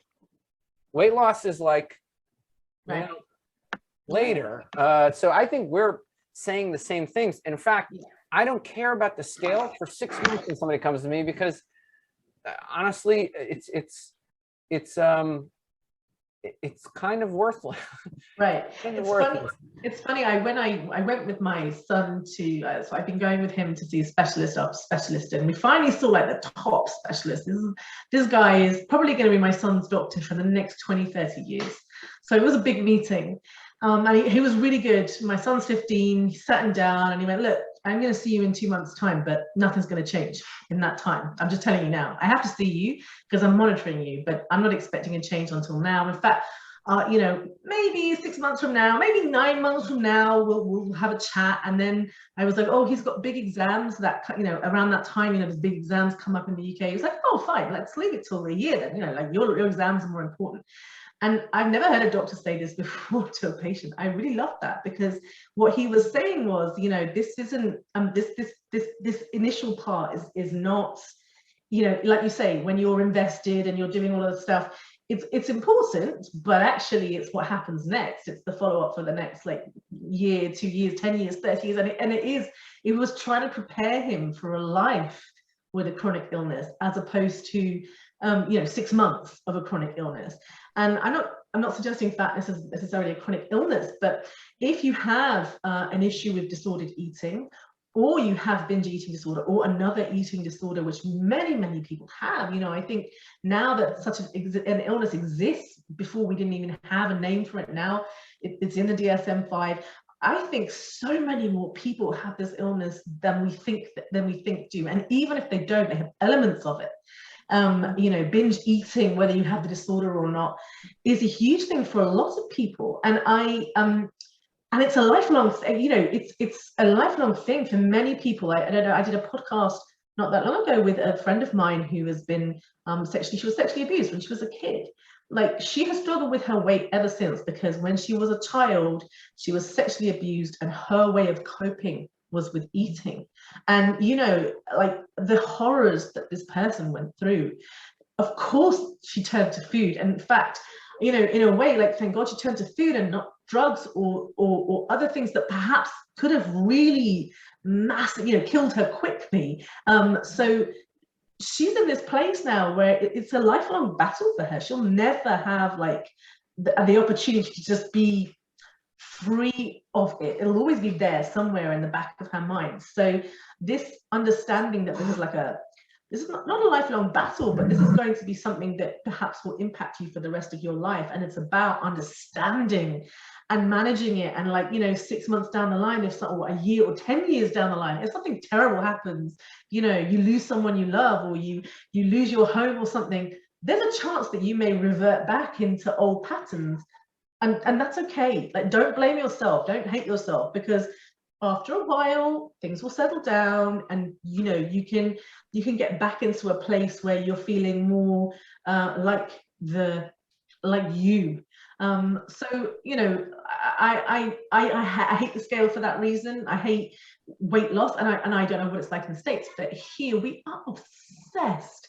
Weight loss is like, Right. you know, later. So I think we're saying the same things. In fact, I don't care about the scale for 6 months when somebody comes to me because honestly, it's kind of worthless. Right. Kind of It's worthless. funny. It's funny. I went with my son to. So I've been going with him to see specialist after specialist, and we finally saw like the top specialist. This guy is probably going to be my son's doctor for the next 20, 30 years. So it was a big meeting. And he was really good. My son's 15. He sat him down and he went, "Look, I'm going to see you in 2 months' time, but nothing's going to change in that time. I'm just telling you now. I have to see you because I'm monitoring you, but I'm not expecting a change until now. In fact, you know, maybe 6 months from now, maybe 9 months from now, we'll have a chat." And then I was like, "Oh, he's got big exams that, you know, around that time, you know, there's big exams come up in the UK." He was like, "Oh, fine, let's leave it till a year then. You know, like your exams are more important." And I've never heard a doctor say this before to a patient. I really loved that because what he was saying was, you know, this isn't this initial part is not, you know, like you say, when you're invested and you're doing all of the stuff, it's important, but actually it's what happens next. It's the follow-up for the next like year, 2 years, 10 years, 30 years. And it was trying to prepare him for a life with a chronic illness as opposed to, you know, 6 months of a chronic illness. And I'm not suggesting that this is necessarily a chronic illness, but if you have an issue with disordered eating, or you have binge eating disorder or another eating disorder, which many people have, you know, I think now that such an illness exists, before we didn't even have a name for it, now it's in the DSM-5. I think so many more people have this illness than we think do, and even if they don't, they have elements of it. You know, binge eating, whether you have the disorder or not, is a huge thing for a lot of people. And and it's a lifelong thing, you know, it's a lifelong thing for many people. I don't know, I did a podcast not that long ago with a friend of mine who has been she was sexually abused when she was a kid. Like, she has struggled with her weight ever since, because when she was a child, she was sexually abused and her way of coping was with eating. And, you know, like the horrors that this person went through, of course she turned to food. And in fact, you know, in a way, like, thank God she turned to food and not drugs or other things that perhaps could have really massively, you know, killed her quickly. So she's in this place now where it's a lifelong battle for her. She'll never have like the opportunity to just be free of it. It'll always be there somewhere in the back of her mind. So this understanding that this is not a lifelong battle, but this is going to be something that perhaps will impact you for the rest of your life. And it's about understanding and managing it. And, like, you know, 6 months down the line, or a year or 10 years down the line, if something terrible happens, you know, you lose someone you love, or you lose your home or something, there's a chance that you may revert back into old patterns. And that's okay. Like, don't blame yourself, don't hate yourself, because after a while things will settle down, and, you know, you can get back into a place where you're feeling more like you. So, you know, I hate the scale for that reason. I hate weight loss, and I don't know what it's like in the States, but here we are obsessed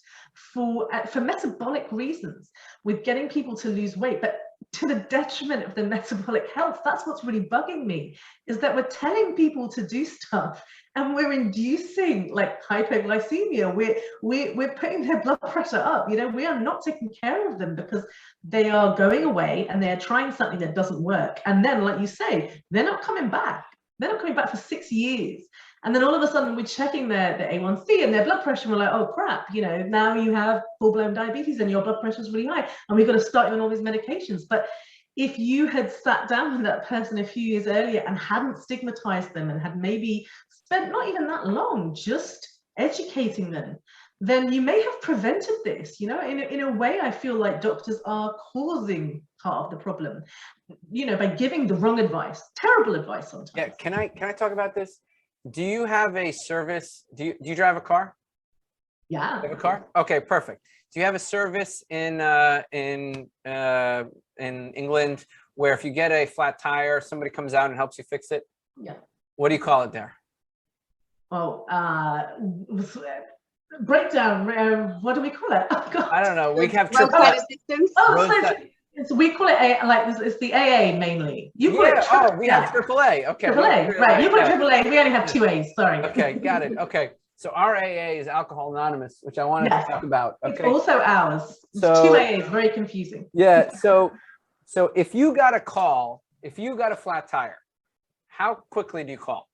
for metabolic reasons with getting people to lose weight, but to the detriment of their metabolic health. That's what's really bugging me, is that we're telling people to do stuff and we're inducing like hypoglycemia. We're putting their blood pressure up. You know, we are not taking care of them because they are going away and they're trying something that doesn't work. And then, like you say, they're not coming back. They're not coming back for 6 years. And then all of a sudden we're checking their A1C and their blood pressure, and we're like, oh crap, you know, now you have full-blown diabetes and your blood pressure is really high and we've got to start you on all these medications. But if you had sat down with that person a few years earlier and hadn't stigmatized them and had maybe spent not even that long just educating them, then you may have prevented this. You know, in a way, I feel like doctors are causing part of the problem, you know, by giving the wrong advice, terrible advice sometimes. Yeah, can I talk about this? Do you have a service? Do you drive a car? Yeah. You have a car? Okay, perfect. Do you have a service in England where if you get a flat tire, somebody comes out and helps you fix it? Yeah. What do you call it there? Oh, breakdown. What do we call it? Oh, God. I don't know. We have Roadside assistance. So we call it it's the AA mainly. You call it we have AAA. Okay. AAA, right? You put AAA. We only have 2 A's. Sorry. Okay, got it. Okay. So our AA is Alcohol Anonymous, which I wanted to talk about. Okay. It's also ours. So, 2 A's, very confusing. Yeah. So if you got a call, if you got a flat tire, how quickly do you call?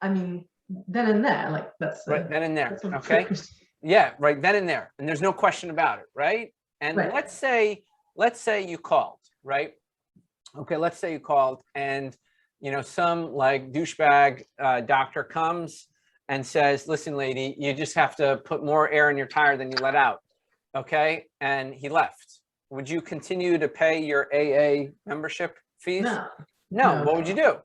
I mean, then and there, like that's right then and there. Okay. Yeah, right then and there, and there's no question about it, right? And let's say you called, right? Okay, let's say you called, and you know some like douchebag doctor comes and says, "Listen, lady, you just have to put more air in your tire than you let out." Okay, and he left. Would you continue to pay your AA membership fees? No. What would you do?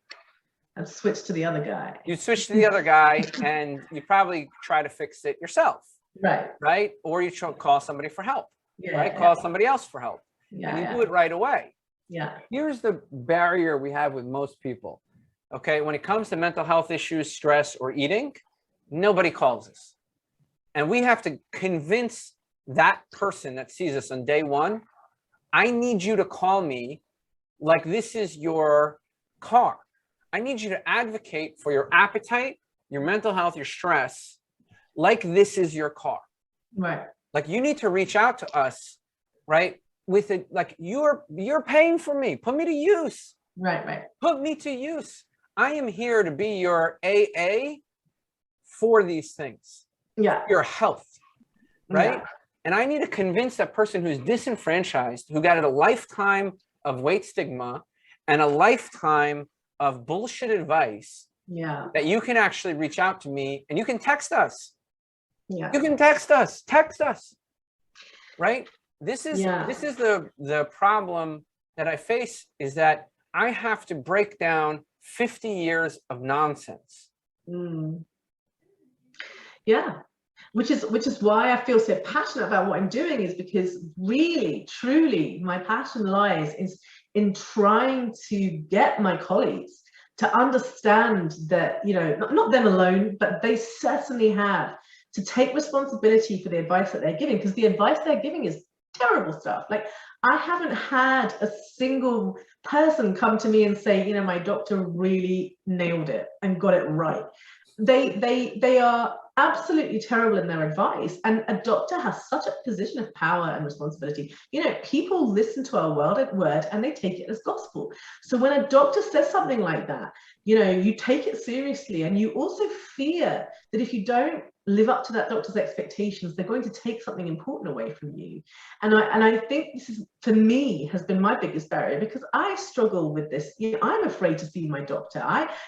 I'd switch to the other guy. You'd switch to the other guy, and you probably try to fix it yourself. Right? Or you call somebody for help. Call somebody else for help. And you do it right away. Here's the barrier we have with most people. Okay, when it comes to mental health issues, stress, or eating, nobody calls us. And we have to convince that person that sees us on day one, I need you to call me like this is your car. I need you to advocate for your appetite, your mental health, your stress, like this is your car. Right. Like you need to reach out to us, right? With it, like you're paying for me. Put me to use. Right. Put me to use. I am here to be your AA for these things. Yeah. Your health, right? And I need to convince that person who's disenfranchised, who got a lifetime of weight stigma and a lifetime of bullshit advice, that you can actually reach out to me and you can text us. You can text us, right? This is the problem that I face, is that I have to break down 50 years of nonsense. Which is why I feel so passionate about what I'm doing, is because really, truly, my passion lies in trying to get my colleagues to understand that, you know, not them alone, but they certainly have to take responsibility for the advice that they're giving, because the advice they're giving is terrible stuff. Like, I haven't had a single person come to me and say, you know, my doctor really nailed it and got it right. They are absolutely terrible in their advice, and a doctor has such a position of power and responsibility. You know, people listen to our word and they take it as gospel. So when a doctor says something like that, you know, you take it seriously, and you also fear that if you don't live up to that doctor's expectations, they're going to take something important away from you. And I think this is, for me, has been my biggest barrier, because I struggle with this. You know, I'm afraid to see my doctor.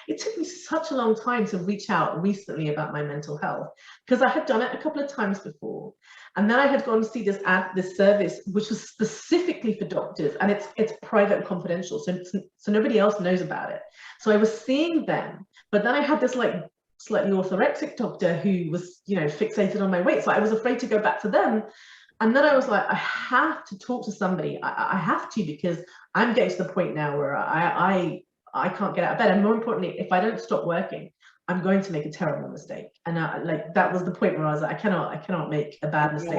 It took me such a long time to reach out recently about my mental health, because I had done it a couple of times before. And then I had gone to see this service, which was specifically for doctors, and it's private and confidential, so nobody else knows about it. So I was seeing them, but then I had this like slightly orthorexic doctor who was, you know, fixated on my weight. So I was afraid to go back to them. And then I was like, I have to talk to somebody. I have to, because I'm getting to the point now where I can't get out of bed. And more importantly, if I don't stop working, I'm going to make a terrible mistake. And like, that was the point where I was like, I cannot make a bad mistake.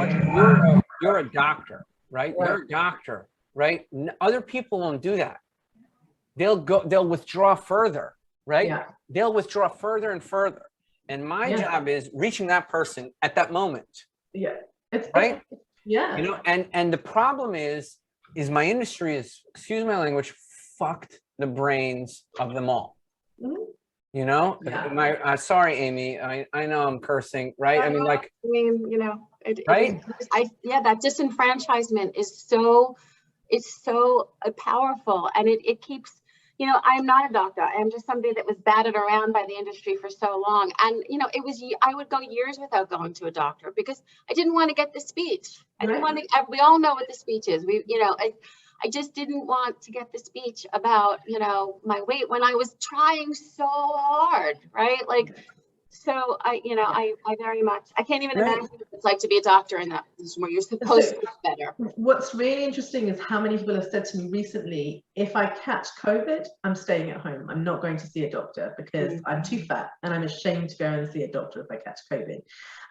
You're a doctor, right? You're a doctor, right? Other people won't do that. They'll withdraw further, right? Yeah. They'll withdraw further and further. And my job is reaching that person at that moment. Yeah. Right? Yeah. You know, and the problem is my industry is, excuse my language, fucked the brains of them all. Mm-hmm. You know, sorry, Amy, I know I'm cursing, right? I mean, like, you know, right? That disenfranchisement is so powerful, and it keeps, you know, I'm not a doctor. I'm just somebody that was batted around by the industry for so long. And, you know, I would go years without going to a doctor because I didn't want to get the speech. I didn't want to, we all know what the speech is. I just didn't want to get the speech about, you know, my weight when I was trying so hard, right? Like, so I very much, I can't even imagine what it's like to be a doctor in that position where you're supposed to be better. What's really interesting is how many people have said to me recently, if I catch COVID, I'm staying at home. I'm not going to see a doctor because I'm too fat and I'm ashamed to go and see a doctor if I catch COVID.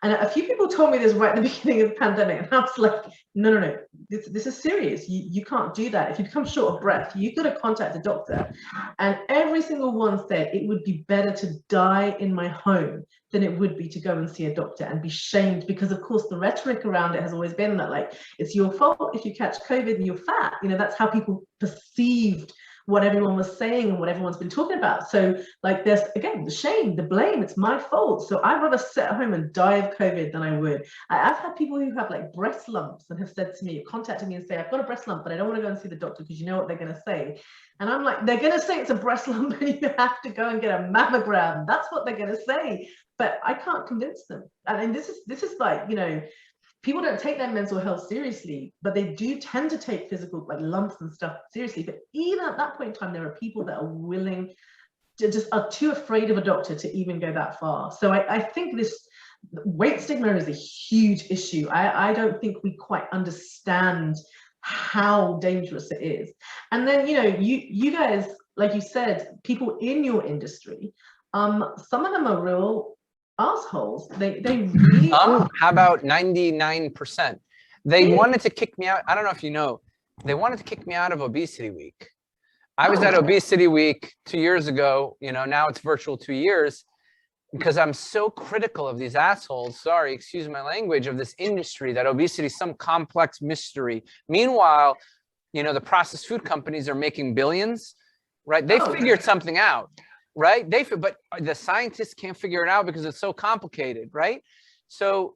And a few people told me this right at the beginning of the pandemic. And I was like, no, this is serious. You can't do that. If you become short of breath, you've got to contact a doctor. And every single one said it would be better to die in my home than it would be to go and see a doctor and be shamed, because of course the rhetoric around it has always been that, like, it's your fault if you catch COVID and you're fat. You know, that's how people perceived what everyone was saying and what everyone's been talking about. So like, there's again the shame, the blame, it's my fault. So I'd rather sit at home and die of COVID than I would. I've had people who have like breast lumps and have said to me, contacted me and say, I've got a breast lump, but I don't want to go and see the doctor because you know what they're going to say. And I'm like, they're going to say it's a breast lump and you have to go and get a mammogram. That's what they're going to say. But I can't convince them. I mean, this is like, you know, people don't take their mental health seriously, but they do tend to take physical, like lumps and stuff, seriously. But even at that point in time, there are people that are willing to just are too afraid of a doctor to even go that far. So I think this weight stigma is a huge issue. I don't think we quite understand how dangerous it is. And then, you know, you guys, like you said, people in your industry, some of them are real assholes. They really are. How about 99%? They wanted to kick me out. I don't know if you know, they wanted to kick me out of Obesity Week. I was at Obesity Week 2 years ago, you know, now it's virtual 2 years, because I'm so critical of these assholes, sorry, excuse my language, of this industry, that obesity is some complex mystery. Meanwhile, you know, the processed food companies are making billions, right? They figured something out. Right? But the scientists can't figure it out because it's so complicated, right? So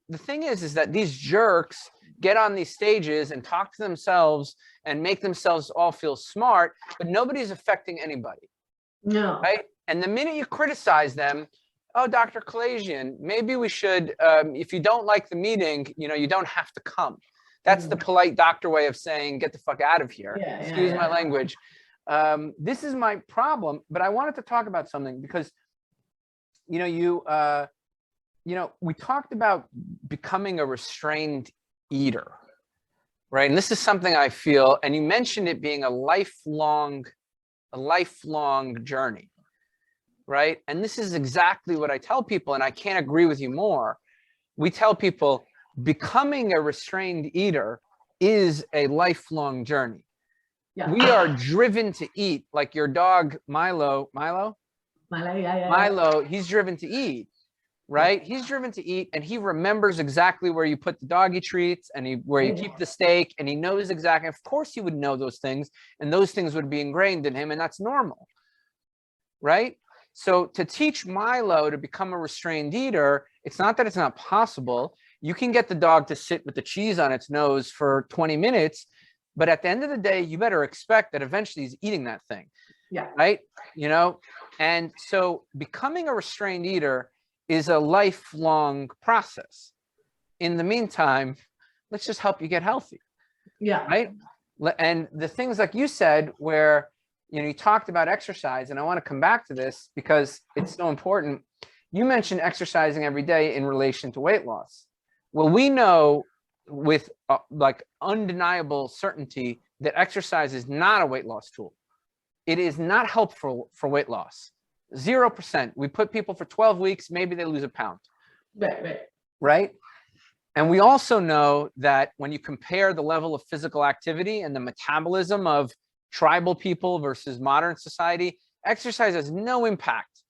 the thing is that these jerks get on these stages and talk to themselves and make themselves all feel smart, but nobody's affecting anybody. No. Right? And the minute you criticize them, oh, Dr. Kalajian, maybe we should, if you don't like the meeting, you know, you don't have to come. That's the polite doctor way of saying, get the fuck out of here. Excuse my language. This is my problem, but I wanted to talk about something because, you know, we talked about becoming a restrained eater, right? And this is something I feel, and you mentioned it being a lifelong journey, right? And this is exactly what I tell people, and I can't agree with you more. We tell people becoming a restrained eater is a lifelong journey. Yeah. We are driven to eat, like your dog, Milo, he's driven to eat, right? He's driven to eat, and he remembers exactly where you put the doggy treats and where you keep the steak, and he knows exactly, of course he would know those things, and those things would be ingrained in him, and that's normal, right? So to teach Milo to become a restrained eater, it's not that it's not possible. You can get the dog to sit with the cheese on its nose for 20 minutes, but at the end of the day, you better expect that eventually he's eating that thing. Yeah. Right. You know, and so becoming a restrained eater is a lifelong process. In the meantime, let's just help you get healthy. Yeah. Right. And the things like you said, where, you know, you talked about exercise, and I want to come back to this because it's so important. You mentioned exercising every day in relation to weight loss. Well, we know with like undeniable certainty that exercise is not a weight loss tool. It is not helpful for weight loss. 0%. We put people for 12 weeks, maybe they lose a pound. Right. And we also know that when you compare the level of physical activity and the metabolism of tribal people versus modern society, exercise has no impact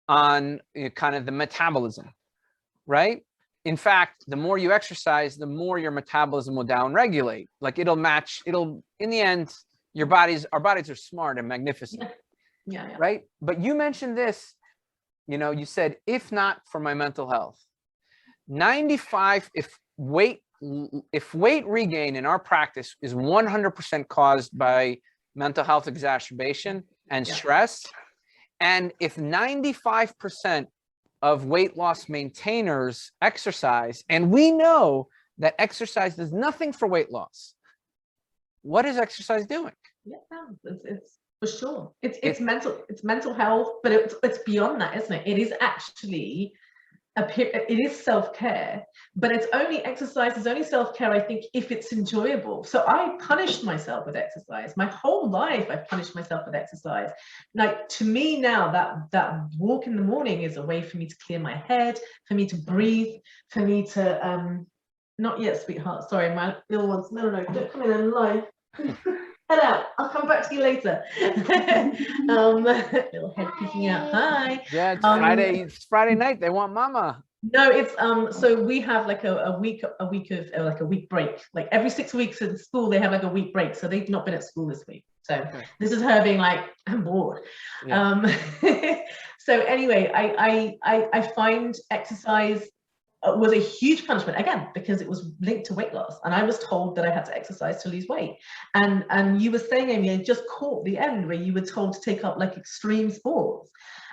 on kind of the metabolism, right? In fact, the more you exercise, the more your metabolism will downregulate. Like it'll match, in the end, our bodies are smart and magnificent. Yeah. Right. But you mentioned this, you know, you said, if not for my mental health, 95, if weight regain in our practice is 100% caused by mental health exacerbation and Yeah. stress. And if 95% of weight loss maintainers exercise, and we know that exercise does nothing for weight loss, what is exercise doing? Yeah, it's for sure. It's mental health, but it's beyond that, isn't it? It is actually it is self-care, but it's only exercise is only self-care, I think, if it's enjoyable. So I punished myself with exercise. My whole life I've punished myself with exercise. Like, to me now, that walk in the morning is a way for me to clear my head, for me to breathe, for me to not yet, sweetheart, sorry, my little ones, no, don't come in and lie. Head out, I'll come back to you later. Little head peeking out, hi. Yeah, it's Friday night, they want mama. No, it's so we have like a week of like a week break. Like every 6 weeks in school they have like a week break, so they've not been at school this week. So this is her being like, I'm bored. Yeah. So anyway, I find exercise was a huge punishment, again, because it was linked to weight loss, and I was told that I had to exercise to lose weight. And you were saying, Amy, I just caught the end where you were told to take up like extreme sports.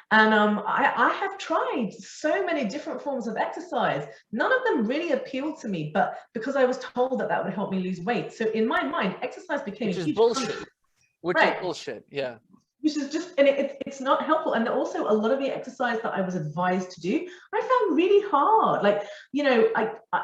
And I have tried so many different forms of exercise. None of them really appealed to me, but because I was told that would help me lose weight. So in my mind, exercise became a huge punishment. Which is bullshit, yeah. Which is just, and it's not helpful. And also a lot of the exercise that I was advised to do, I found really hard. Like, you know,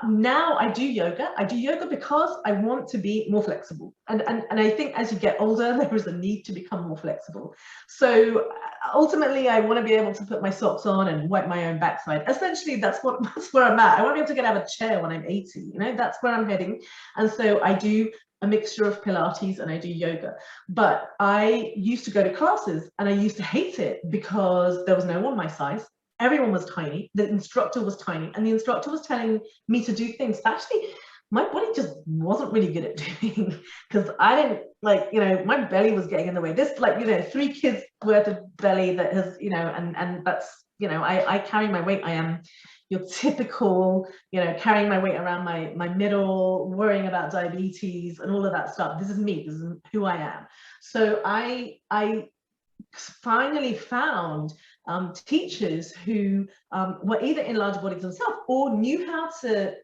now I do yoga. I do yoga because I want to be more flexible. And I think as you get older, there is a need to become more flexible. So ultimately, I want to be able to put my socks on and wipe my own backside. Essentially, that's where I'm at. I want to be able to get out of a chair when I'm 80. You know, that's where I'm heading. And so I do a mixture of Pilates and I do yoga. But I used to go to classes and I used to hate it because there was no one my size. Everyone was tiny. The instructor was tiny, and the instructor was telling me to do things that actually my body just wasn't really good at doing, because I didn't, like, you know, my belly was getting in the way. This, like, you know, 3 kids worth of belly that has, you know, and that's, you know, I carry my weight. I am your typical, you know, carrying my weight around my middle, worrying about diabetes and all of that stuff. This is me. This is who I am. So I finally found teachers who were either in large bodies themselves or knew how to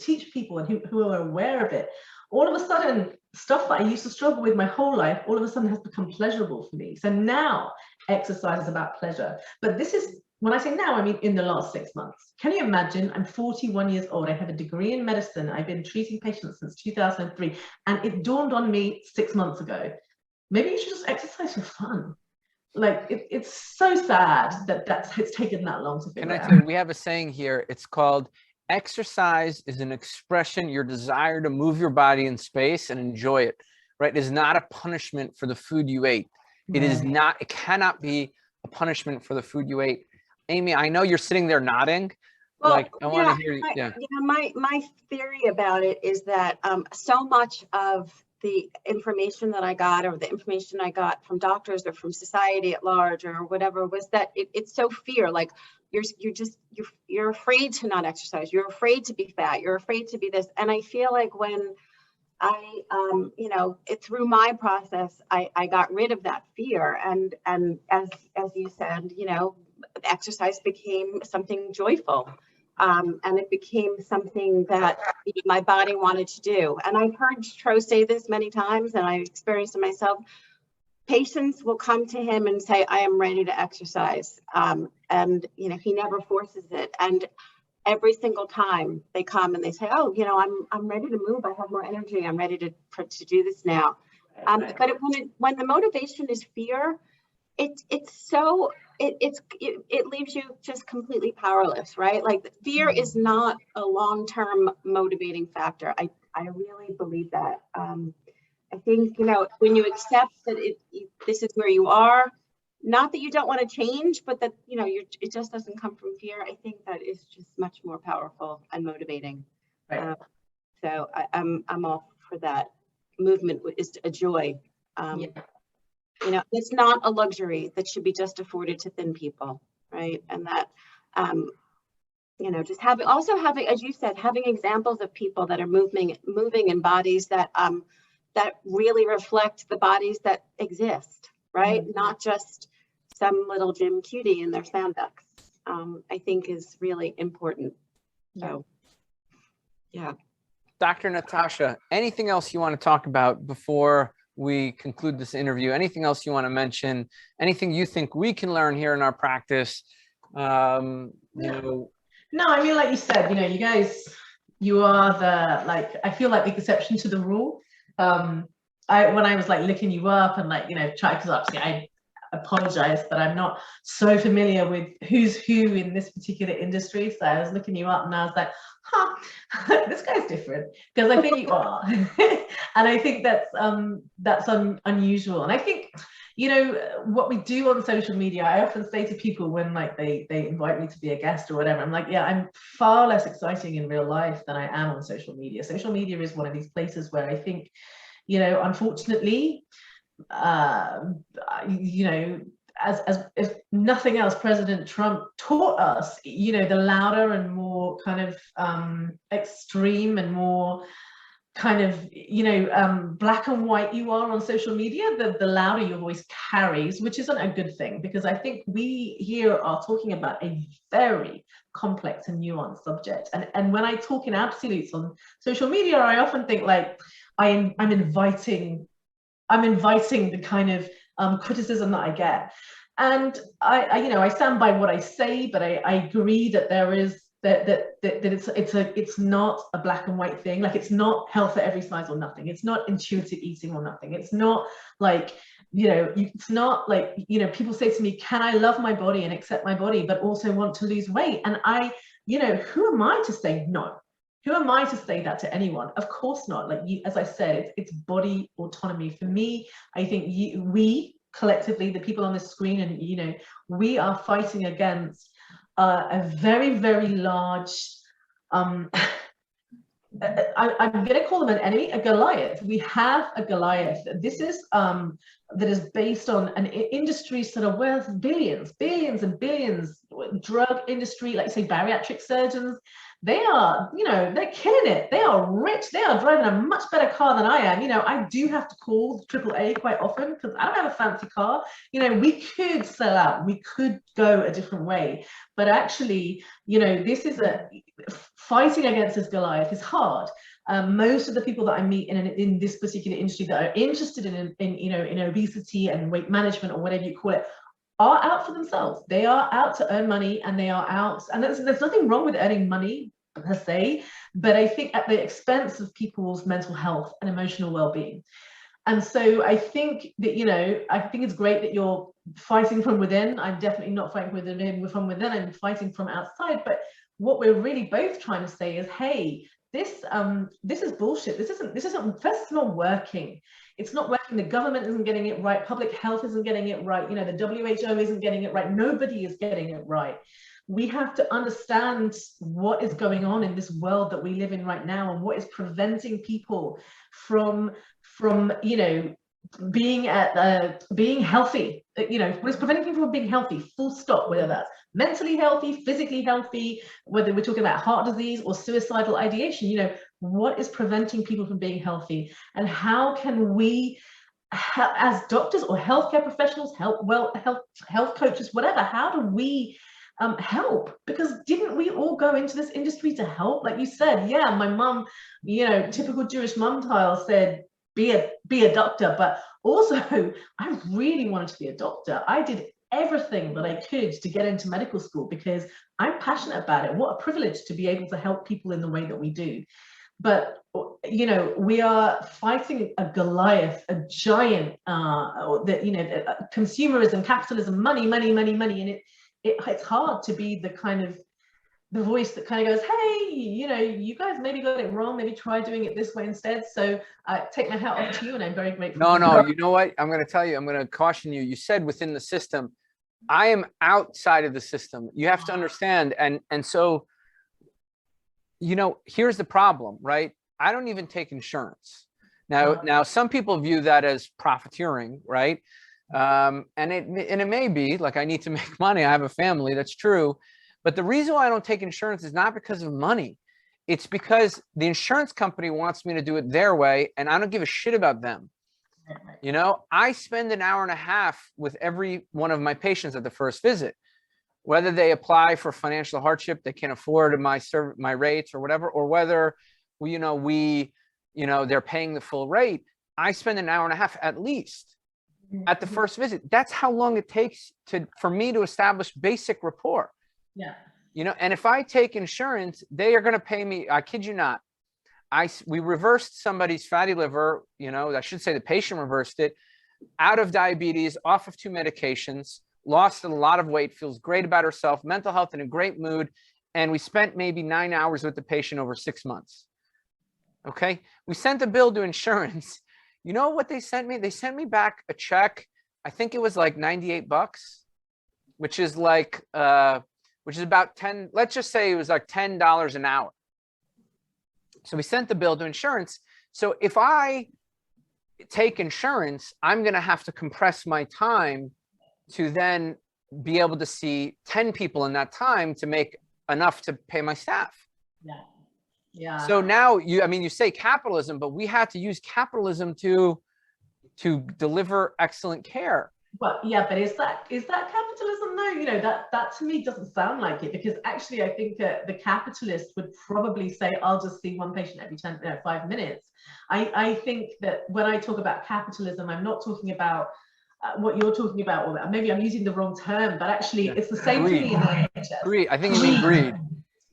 teach people, and who are aware of it. All of a sudden, stuff that I used to struggle with my whole life, all of a sudden has become pleasurable for me. So now exercise is about pleasure. But this is, when I say now, I mean in the last 6 months. Can you imagine? I'm 41 years old. I have a degree in medicine. I've been treating patients since 2003. And it dawned on me 6 months ago, maybe you should just exercise for fun. Like, it's so sad that it's taken that long to figure out. We have a saying here. It's called, exercise is an expression, your desire to move your body in space and enjoy it, right? It is not a punishment for the food you ate. It is not, it cannot be a punishment for the food you ate. Amy, I know you're sitting there nodding. Well, like, I want to hear you. Yeah. You know, my theory about it is that so much of the information that I got, or the information I got from doctors or from society at large or whatever, was that it's so fear. Like, you're afraid to not exercise. You're afraid to be fat. You're afraid to be this. And I feel like when I, you know, through my process, I got rid of that fear. And as you said, you know, exercise became something joyful. And it became something that my body wanted to do. And I've heard Tro say this many times, and I've experienced it myself. Patients will come to him and say, I am ready to exercise. And, you know, he never forces it. And every single time they come and they say, oh, you know, I'm ready to move. I have more energy. I'm ready to do this now. But when the motivation is fear, it leaves you just completely powerless, right? Like, fear is not a long-term motivating factor. I really believe that. I think, you know, when you accept that this is where you are, not that you don't want to change, but that, you know, it just doesn't come from fear. I think that is just much more powerful and motivating. Right. So I'm all for that. Movement is a joy. You know, it's not a luxury that should be just afforded to thin people, right? And that, you know, just having, as you said, having examples of people that are moving in bodies that that really reflect the bodies that exist, right? Not just some little gym cutie in their spandex, I think is really important. So, yeah. Dr. Natasha, anything else you want to talk about before we conclude this interview? Anything else you want to mention? Anything you think we can learn here in our practice? You know, no, I mean, like you said, you know, you guys, you are the, like, I feel like the exception to the rule. When I was like looking you up and like, you know, try, because obviously I apologize, but I'm not so familiar with who's who in this particular industry. So I was looking you up and I was like, huh, this guy's different, because I think you are. And I think that's unusual. And I think, you know, what we do on social media, I often say to people when like they invite me to be a guest or whatever, I'm like, yeah, I'm far less exciting in real life than I am on social media. Social media is one of these places where I think, you know, unfortunately, you know, as if nothing else, President Trump taught us, you know, the louder and more kind of extreme and more kind of, you know, black and white you are on social media, the louder your voice carries, which isn't a good thing, because I think we here are talking about a very complex and nuanced subject. And when I talk in absolutes on social media, I often think like I'm inviting the kind of criticism that I get. And I you know, I stand by what I say, but I agree that there is that it's not a black and white thing. Like, it's not health at every size or nothing. It's not intuitive eating or nothing. It's not like, you know, it's not like, you know, people say to me, can I love my body and accept my body, but also want to lose weight? And I, you know, who am I to say no? Who am I to say that to anyone? Of course not. Like, you, as I said, it's body autonomy. For me, I think we collectively, the people on the screen, and, you know, we are fighting against a very, very large, I'm going to call them an enemy, a Goliath. We have a Goliath. This is that is based on an industry sort of worth billions and billions. Drug industry, like say bariatric surgeons, they are, you know, they're killing it. They are rich. They are driving a much better car than I am. You know, I do have to call AAA quite often because I don't have a fancy car. You know, we could sell out. We could go a different way. But actually, you know, this is fighting against this Goliath is hard. Most of the people that I meet in this particular industry that are interested in you know, in obesity and weight management or whatever you call it, are out for themselves. They are out to earn money, and they are out, and there's nothing wrong with earning money per se, but I think at the expense of people's mental health and emotional well-being. And so I think that, you know, I think it's great that you're fighting from within. I'm definitely not fighting from within, I'm fighting from outside. But what we're really both trying to say is, hey, this is bullshit. This isn't first, it's not working. It's not working. The government isn't getting it right. Public health isn't getting it right. You know, the WHO isn't getting it right. Nobody is getting it right. We have to understand what is going on in this world that we live in right now, and what is preventing people from you know, being healthy. You know, what is preventing people from being healthy, full stop, whether that's mentally healthy, physically healthy, whether we're talking about heart disease or suicidal ideation. You know, what is preventing people from being healthy, and how can we, as doctors or healthcare professionals, health coaches, whatever, how do we help? Because didn't we all go into this industry to help? Like you said, yeah, my mom, you know, typical Jewish mom style, said, be a doctor. But also, I really wanted to be a doctor. I did everything that I could to get into medical school because I'm passionate about it. What a privilege to be able to help people in the way that we do. But, you know, we are fighting a Goliath, a giant, that, you know, consumerism, capitalism, money, and it's hard to be the kind of the voice that kind of goes, hey, you know, you guys maybe got it wrong, maybe try doing it this way instead. So take my hat off to you, and I'm very grateful. No, you know what? I'm going to tell you, I'm going to caution you. You said within the system. I am outside of the system. You have to understand. And so, you know, here's the problem, right? I don't even take insurance. Now some people view that as profiteering, right? And it may be like, I need to make money. I have a family. That's true. But the reason why I don't take insurance is not because of money. it's because the insurance company wants me to do it their way, and I don't give a shit about them. You know, I spend an hour and a half with every one of my patients at the first visit, whether they apply for financial hardship, they can't afford my rates or whatever, or whether they're paying the full rate. I spend an hour and a half at least at the first visit. That's how long it takes for me to establish basic rapport. Yeah. You know, and if I take insurance, they are going to pay me. I kid you not. We reversed somebody's fatty liver. You know, I should say the patient reversed it, out of diabetes, off of 2 medications, lost a lot of weight, feels great about herself, mental health, in a great mood. And we spent maybe 9 hours with the patient over 6 months. Okay. We sent a bill to insurance. You know what they sent me? They sent me back a check. I think it was like $98, which is like, which is about 10, let's just say it was like $10 an hour. So we sent the bill to insurance. So if I take insurance, I'm going to have to compress my time to then be able to see 10 people in that time to make enough to pay my staff. Yeah. Yeah. So now you say capitalism, but we had to use capitalism to deliver excellent care. Well, yeah, but is that capitalism though? You know, that to me doesn't sound like it, because actually I think that the capitalist would probably say, I'll just see one patient every 5 minutes. I think that when I talk about capitalism, I'm not talking about what you're talking about, or maybe I'm using the wrong term, but actually it's the same to me in the NHS. Greed. I think you mean greed.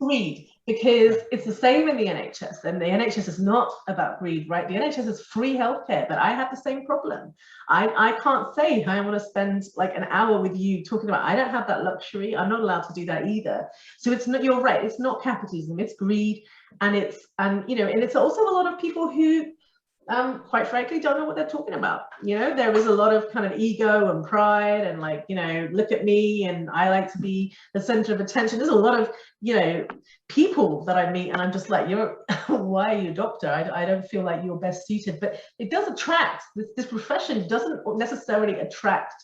Greed, because it's the same in the NHS, and the NHS is not about greed, right? The NHS is free healthcare, but I have the same problem. I can't say I want to spend like an hour with you talking about, I don't have that luxury. I'm not allowed to do that either. So it's not, you're right, it's not capitalism, it's greed. And it's also a lot of people who quite frankly don't know what they're talking about. You know, there is a lot of kind of ego and pride and like, you know, look at me and I like to be the center of attention. There's a lot of, you know, people that I meet and I'm just like, why are you a doctor? I don't feel like you're best suited. But it does attract, this profession doesn't necessarily attract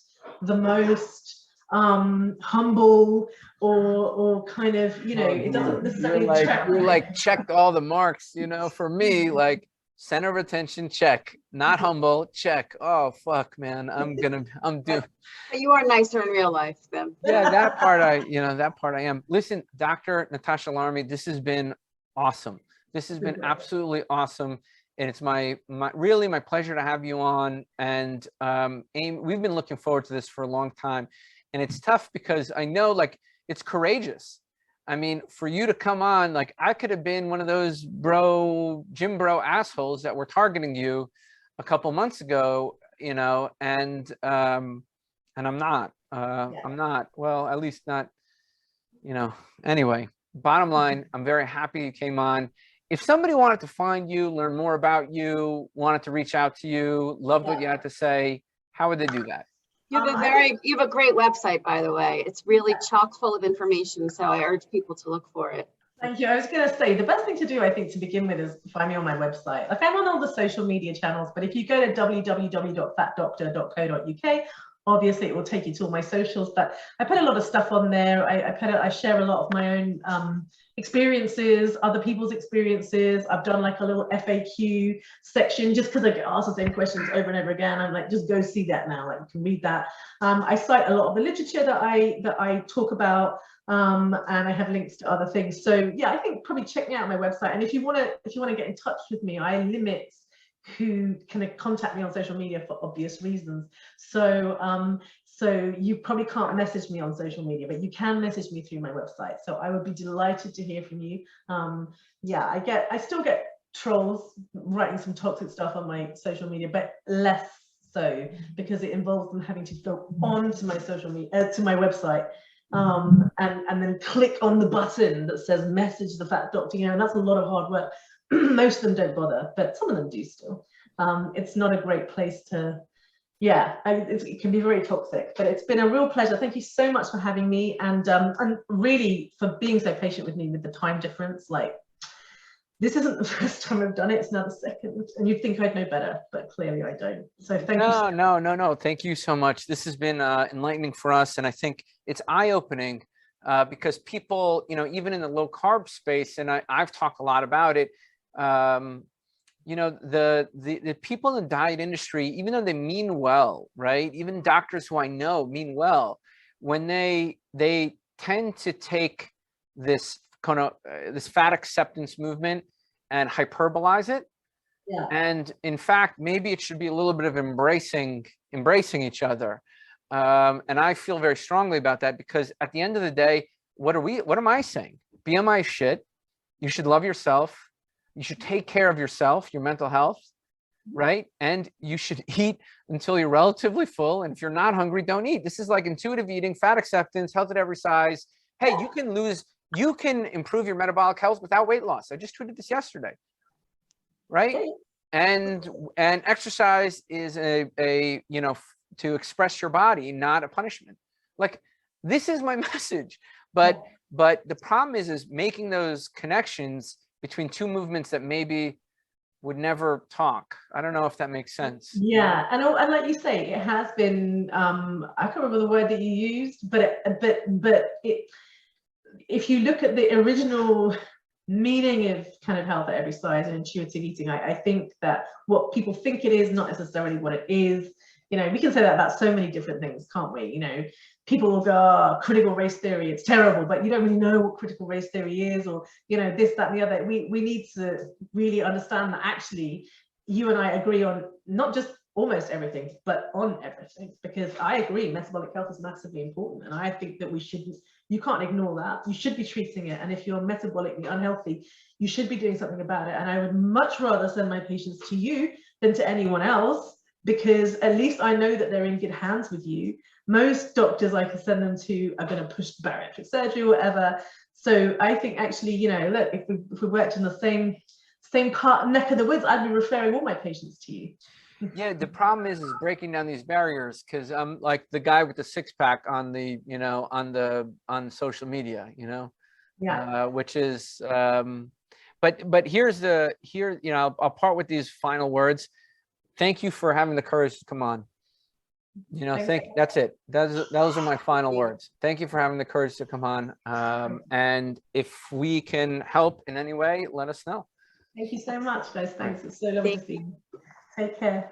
the most humble or kind of, you know, it doesn't necessarily attract. You're like checked all the marks, you know, for me, like center of attention, check. Not humble, check. Oh fuck, man, I'm doing. You are nicer in real life then. Yeah, that part I am. Listen, Dr. Natasha Larmie, this has been awesome. This has been absolutely awesome. And it's really my pleasure to have you on. And Amy, we've been looking forward to this for a long time. And it's tough because I know like it's courageous. I mean, for you to come on, like I could have been one of those gym bro assholes that were targeting you a couple months ago, you know, and I'm not, I'm not, well, at least not, you know, anyway, bottom line, I'm very happy you came on. If somebody wanted to find you, learn more about you, wanted to reach out to you, loved what you had to say, how would they do that? You have a great website, by the way. It's really chock full of information, so I urge people to look for it. Thank you. I was going to say the best thing to do, I think, to begin with is find me on my website. Like I'm on all the social media channels, but if you go to www.fatdoctor.co.uk, obviously it will take you to all my socials. But I put a lot of stuff on there. I share a lot of my own experiences, other people's experiences. I've done like a little FAQ section just because I get asked the same questions over and over again. I'm like, just go see that now. Like you can read that. I cite a lot of the literature that I talk about. And I have links to other things. So yeah, I think probably check me out on my website. And if you want to get in touch with me, I limit who can contact me on social media for obvious reasons. So so you probably can't message me on social media, but you can message me through my website. So I would be delighted to hear from you. Yeah, I still get trolls writing some toxic stuff on my social media, but less so because it involves them having to go onto my social media, to my website. And then click on the button that says message the fat doctor, you know, and that's a lot of hard work. Most of them don't bother, but some of them do still. It's not a great place to, yeah, it can be very toxic, but it's been a real pleasure. Thank you so much for having me and really for being so patient with me with the time difference. Like, this isn't the first time I've done it, it's now the second, and you'd think I'd know better, but clearly I don't. So thank you. No. Thank you so much. This has been enlightening for us, and I think it's eye-opening because people, you know, even in the low carb space, and I've talked a lot about it, you know, the people in the diet industry, even though they mean well, right? Even doctors who I know mean well, when they tend to take this kind of this fat acceptance movement and hyperbolize it. Yeah. And in fact, maybe it should be a little bit of embracing each other. And I feel very strongly about that, because at the end of the day, what am I saying? BMI is shit. You should love yourself. You should take care of yourself, your mental health, right? And you should eat until you're relatively full. And if you're not hungry, don't eat. This is like intuitive eating, fat acceptance, health at every size. Hey, you can improve your metabolic health without weight loss. I just tweeted this yesterday, right? And exercise is a you know, to express your body, not a punishment. Like, this is my message. But the problem is making those connections between two movements that maybe would never talk. I don't know if that makes sense. Yeah, and like you say, it has been. I can't remember the word that you used, but if you look at the original meaning of kind of health at every size and intuitive eating, I think that what people think it is not necessarily what it is. You know, we can say that about so many different things, can't we? You know, people will go, oh, critical race theory, it's terrible, but you don't really know what critical race theory is, or, you know, this, that, and the other. We need to really understand that actually you and I agree on not just almost everything, but on everything, because I agree metabolic health is massively important. And I think that you can't ignore that. You should be treating it. And if you're metabolically unhealthy, you should be doing something about it. And I would much rather send my patients to you than to anyone else, because at least I know that they're in good hands with you. Most doctors I can send them to are going to push bariatric surgery or whatever. So I think actually, you know, look, if we worked in the same neck of the woods, I'd be referring all my patients to you. Yeah, the problem is breaking down these barriers, because I'm like the guy with the six-pack on the, you know, on social media, you know, Yeah. which is, but here, you know, I'll part with these final words. Thank you for having the courage to come on. You know, that's it. Those are my final words. Thank you for having the courage to come on. And if we can help in any way, let us know. Thank you so much, guys. Thanks. It's so lovely to see you. Take care.